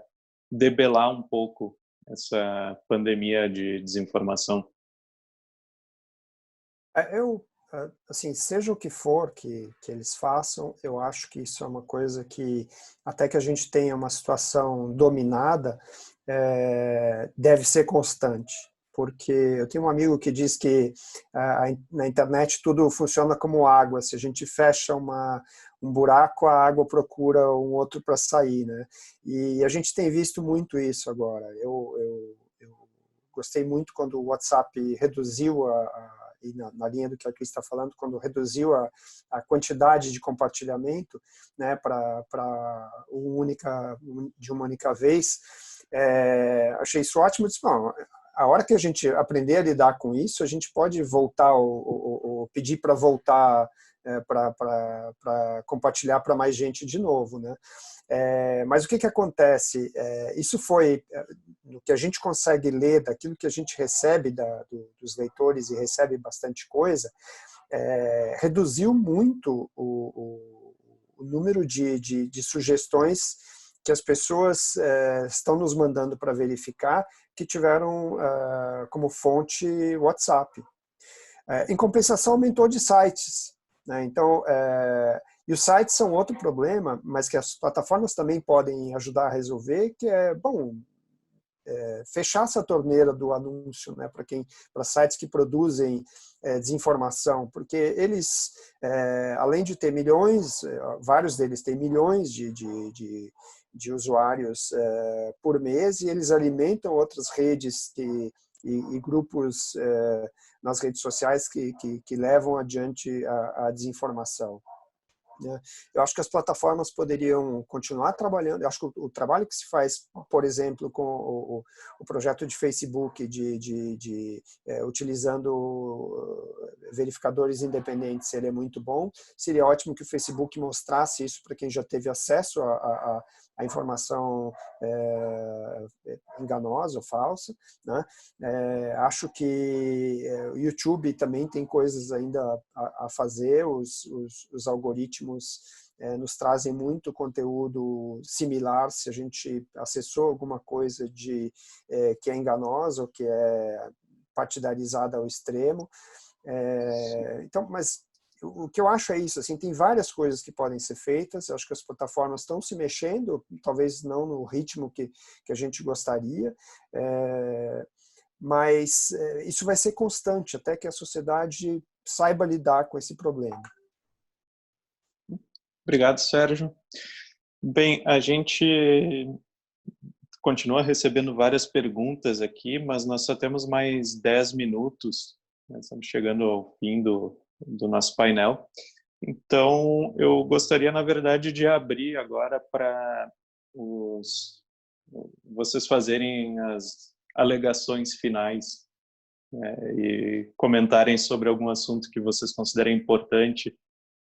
debelar um pouco essa pandemia de desinformação? Assim, seja o que for que eles façam, eu acho que isso é uma coisa que, até que a gente tenha uma situação dominada, deve ser constante. Porque eu tenho um amigo que diz que na internet tudo funciona como água. Se a gente fecha um buraco, a água procura um outro para sair, né? E a gente tem visto muito isso agora. Eu gostei muito quando o WhatsApp reduziu e na linha do que a Cris está falando, quando reduziu a quantidade de compartilhamento, né, de uma única vez, achei isso ótimo. Disse, bom, a hora que a gente aprender a lidar com isso, a gente pode voltar ou pedir para voltar para compartilhar para mais gente de novo, né? Mas o que acontece? Isso foi no que a gente consegue ler, daquilo que a gente recebe dos leitores, e recebe bastante coisa, reduziu muito o número de sugestões que as pessoas estão nos mandando para verificar, que tiveram como fonte WhatsApp. Em compensação, aumentou de sites, né? Então, e os sites são outro problema, mas que as plataformas também podem ajudar a resolver, que fechar essa torneira do anúncio, né, para sites que produzem desinformação, porque eles, além de ter milhões, vários deles têm milhões de usuários por mês, e eles alimentam outras redes e grupos nas redes sociais que levam adiante a desinformação. Eu acho que as plataformas poderiam continuar trabalhando. Eu acho que o trabalho que se faz, por exemplo, com o projeto de Facebook, utilizando verificadores independentes, seria muito bom. Seria ótimo que o Facebook mostrasse isso para quem já teve acesso a informação enganosa ou falsa, né? Acho que o YouTube também tem coisas ainda a fazer. Os algoritmos algoritmos nos trazem muito conteúdo similar, se a gente acessou alguma coisa que é enganosa ou que é partidarizada ao extremo. Então, mas o que eu acho é isso, assim, tem várias coisas que podem ser feitas, eu acho que as plataformas estão se mexendo, talvez não no ritmo que a gente gostaria, mas isso vai ser constante até que a sociedade saiba lidar com esse problema. Obrigado, Sérgio. Bem, a gente continua recebendo várias perguntas aqui, mas nós só temos mais 10 minutos. Nós estamos chegando ao fim do nosso painel. Então, eu gostaria, na verdade, de abrir agora para vocês fazerem as alegações finais, e comentarem sobre algum assunto que vocês considerem importante,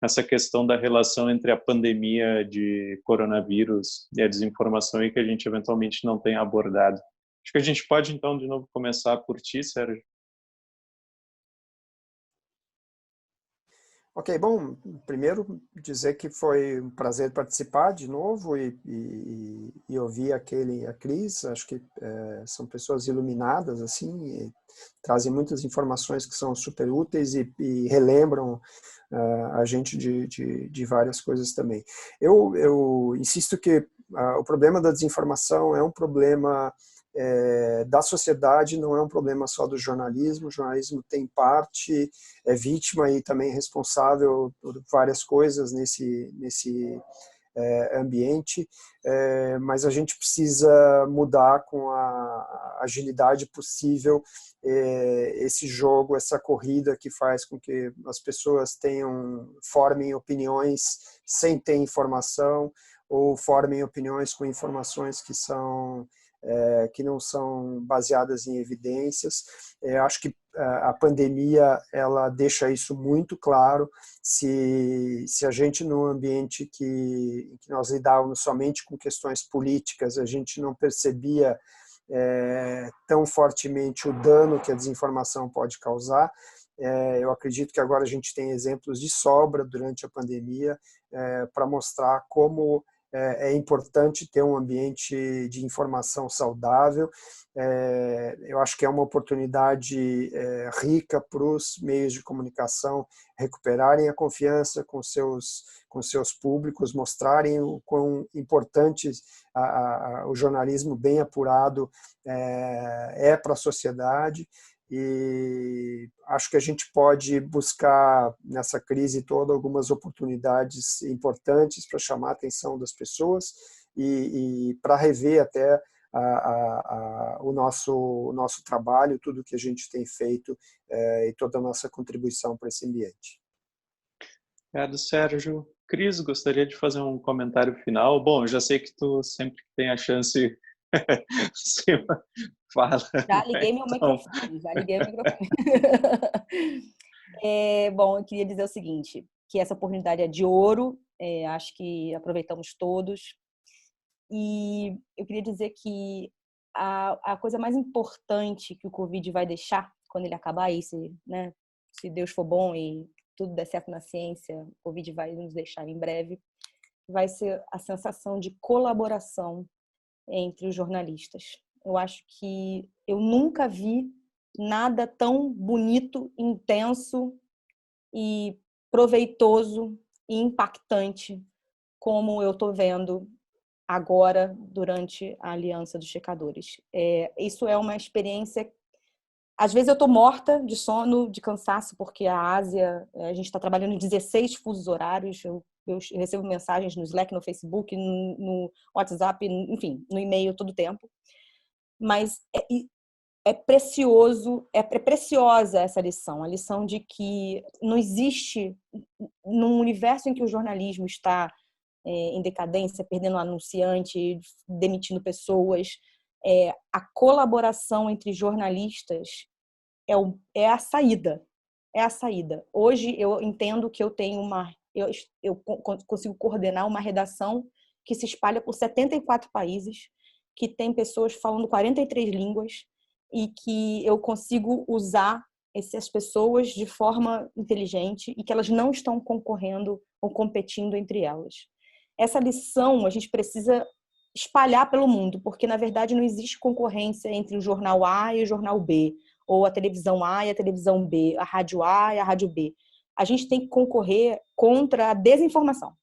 essa questão da relação entre a pandemia de coronavírus e a desinformação e que a gente eventualmente não tenha abordado. Acho que a gente pode, então, de novo, começar por ti, Sérgio. Ok, bom, primeiro dizer que foi um prazer participar de novo e ouvir a Cris, acho que são pessoas iluminadas, assim, e trazem muitas informações que são super úteis e relembram a gente de várias coisas também. Eu insisto que o problema da desinformação é um problema da sociedade, não é um problema só do jornalismo. O jornalismo tem parte, é vítima e também responsável por várias coisas nesse ambiente, mas a gente precisa mudar com a agilidade possível esse jogo, essa corrida que faz com que as pessoas formem opiniões sem ter informação, ou formem opiniões com informações que não são baseadas em evidências. Acho que a pandemia ela deixa isso muito claro. Se a gente, num ambiente que nós lidávamos somente com questões políticas, a gente não percebia tão fortemente o dano que a desinformação pode causar, eu acredito que agora a gente tem exemplos de sobra durante a pandemia para mostrar como é importante ter um ambiente de informação saudável. Eu acho que é uma oportunidade rica para os meios de comunicação recuperarem a confiança com seus públicos, mostrarem o quão importante o jornalismo bem apurado é para a sociedade. E acho que a gente pode buscar nessa crise toda algumas oportunidades importantes para chamar a atenção das pessoas e para rever até o nosso trabalho, tudo que a gente tem feito e toda a nossa contribuição para esse ambiente. Obrigado, Sérgio. Cris, gostaria de fazer um comentário final. Bom, eu já sei que tu sempre tem a chance... Fala. Já liguei meu microfone. Bom, eu queria dizer o seguinte, que essa oportunidade é de ouro, acho que aproveitamos todos. E eu queria dizer que a coisa mais importante que o Covid vai deixar quando ele acabar aí, se Deus for bom e tudo der certo na ciência, o Covid vai nos deixar em breve, vai ser a sensação de colaboração entre os jornalistas. Eu acho que eu nunca vi nada tão bonito, intenso e proveitoso e impactante como eu estou vendo agora durante a Aliança dos Checadores. Isso é uma experiência... Às vezes eu estou morta de sono, de cansaço, porque a Ásia, a gente está trabalhando em 16 fusos horários, eu recebo mensagens no Slack, no Facebook, no WhatsApp, enfim, no e-mail todo o tempo. Mas é preciosa essa lição, a lição de que não existe, num universo em que o jornalismo está em decadência, perdendo anunciante, demitindo pessoas, a colaboração entre jornalistas é a saída. É a saída. Hoje eu entendo que eu tenho eu consigo coordenar uma redação que se espalha por 74 países, que tem pessoas falando 43 línguas e que eu consigo usar essas pessoas de forma inteligente e que elas não estão concorrendo ou competindo entre elas. Essa lição a gente precisa espalhar pelo mundo, porque na verdade não existe concorrência entre o jornal A e o jornal B, ou a televisão A e a televisão B, a rádio A e a rádio B. A gente tem que concorrer contra a desinformação.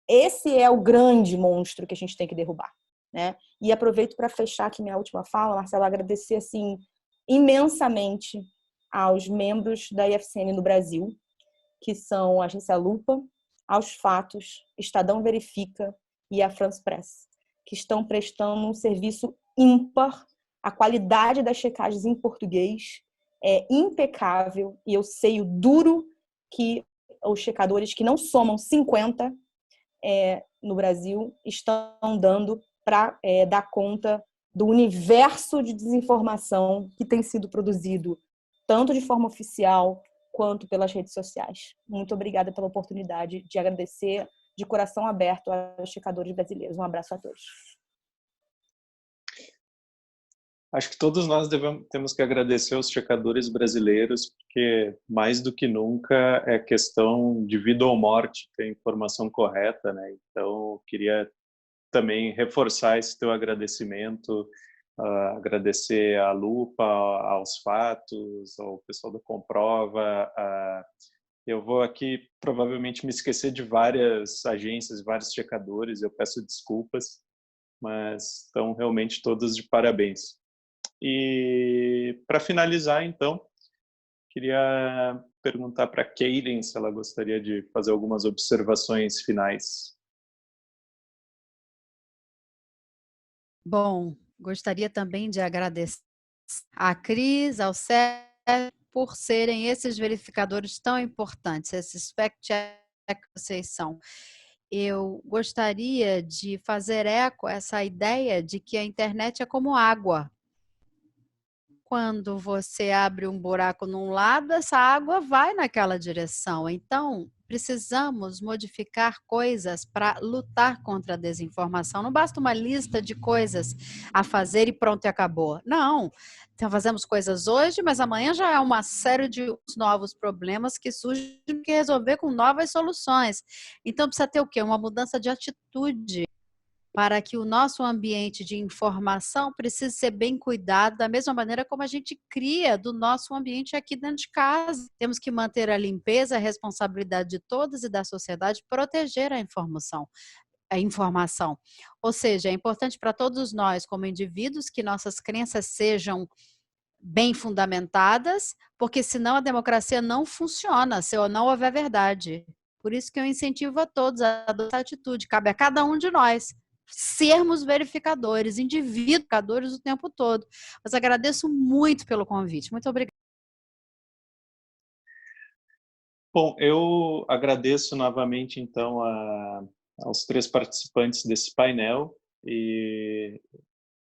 Esse é o grande monstro que a gente tem que derrubar, né? E aproveito para fechar aqui minha última fala, Marcelo, agradecer assim imensamente aos membros da IFCN no Brasil, que são a Agência Lupa, Aos Fatos, Estadão Verifica e a France Press, que estão prestando um serviço ímpar. A qualidade das checagens em português é impecável e eu sei o duro que os checadores, que não somam 50 no Brasil, estão dando para dar conta do universo de desinformação que tem sido produzido, tanto de forma oficial quanto pelas redes sociais. Muito obrigada pela oportunidade de agradecer de coração aberto aos checadores brasileiros. Um abraço a todos. Acho que todos nós temos que agradecer aos checadores brasileiros, porque mais do que nunca é questão de vida ou morte ter a informação correta, né? Então, eu queria também reforçar esse teu agradecimento, agradecer à Lupa, aos Fatos, ao pessoal da Comprova. Eu vou aqui provavelmente me esquecer de várias agências, vários checadores, eu peço desculpas, mas estão realmente todos de parabéns. E para finalizar, então, queria perguntar para a Kaylin se ela gostaria de fazer algumas observações finais. Bom, gostaria também de agradecer à Cris, ao Sérgio, por serem esses verificadores tão importantes, esses fact-check que vocês são. Eu gostaria de fazer eco a essa ideia de que a internet é como água. Quando você abre um buraco num lado, essa água vai naquela direção. Então, precisamos modificar coisas para lutar contra a desinformação. Não basta uma lista de coisas a fazer e pronto, e acabou. Não. Então, fazemos coisas hoje, mas amanhã já é uma série de novos problemas que surgem que resolver com novas soluções. Então, precisa ter o quê? Uma mudança de atitude, para que o nosso ambiente de informação precise ser bem cuidado, da mesma maneira como a gente cria do nosso ambiente aqui dentro de casa. Temos que manter a limpeza, a responsabilidade de todos e da sociedade, proteger a informação. Ou seja, é importante para todos nós, como indivíduos, que nossas crenças sejam bem fundamentadas, porque senão a democracia não funciona, se não houver verdade. Por isso que eu incentivo a todos a adotar atitude, cabe a cada um de nós sermos verificadores, indivíduos o tempo todo. Mas agradeço muito pelo convite. Muito obrigada. Bom, eu agradeço novamente, então, aos 3 participantes desse painel e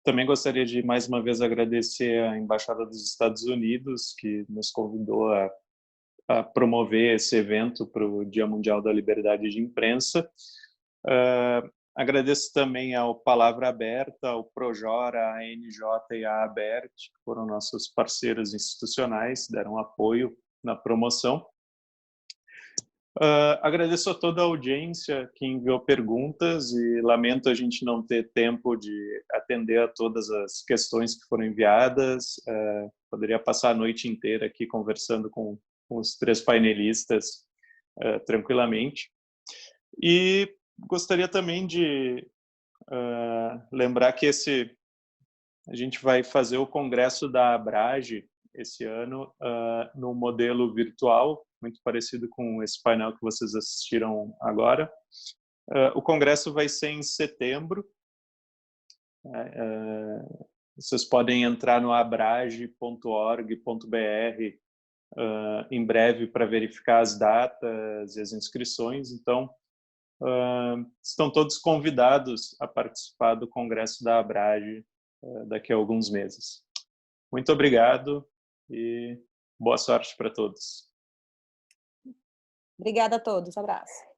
também gostaria de, mais uma vez, agradecer à Embaixada dos Estados Unidos, que nos convidou a promover esse evento para o Dia Mundial da Liberdade de Imprensa. Agradeço também ao Palavra Aberta, ao Projora, à ANJ e à ABERT, que foram nossos parceiros institucionais, deram apoio na promoção. Agradeço a toda a audiência que enviou perguntas e lamento a gente não ter tempo de atender a todas as questões que foram enviadas. Poderia passar a noite inteira aqui conversando com os 3 painelistas tranquilamente. E gostaria também de lembrar que a gente vai fazer o congresso da Abrage esse ano no modelo virtual, muito parecido com esse painel que vocês assistiram agora. O congresso vai ser em setembro. Vocês podem entrar no abrage.org.br em breve para verificar as datas e as inscrições. Então, estão todos convidados a participar do congresso da Abrage daqui a alguns meses. Muito obrigado e boa sorte para todos. Obrigada a todos. Abraço.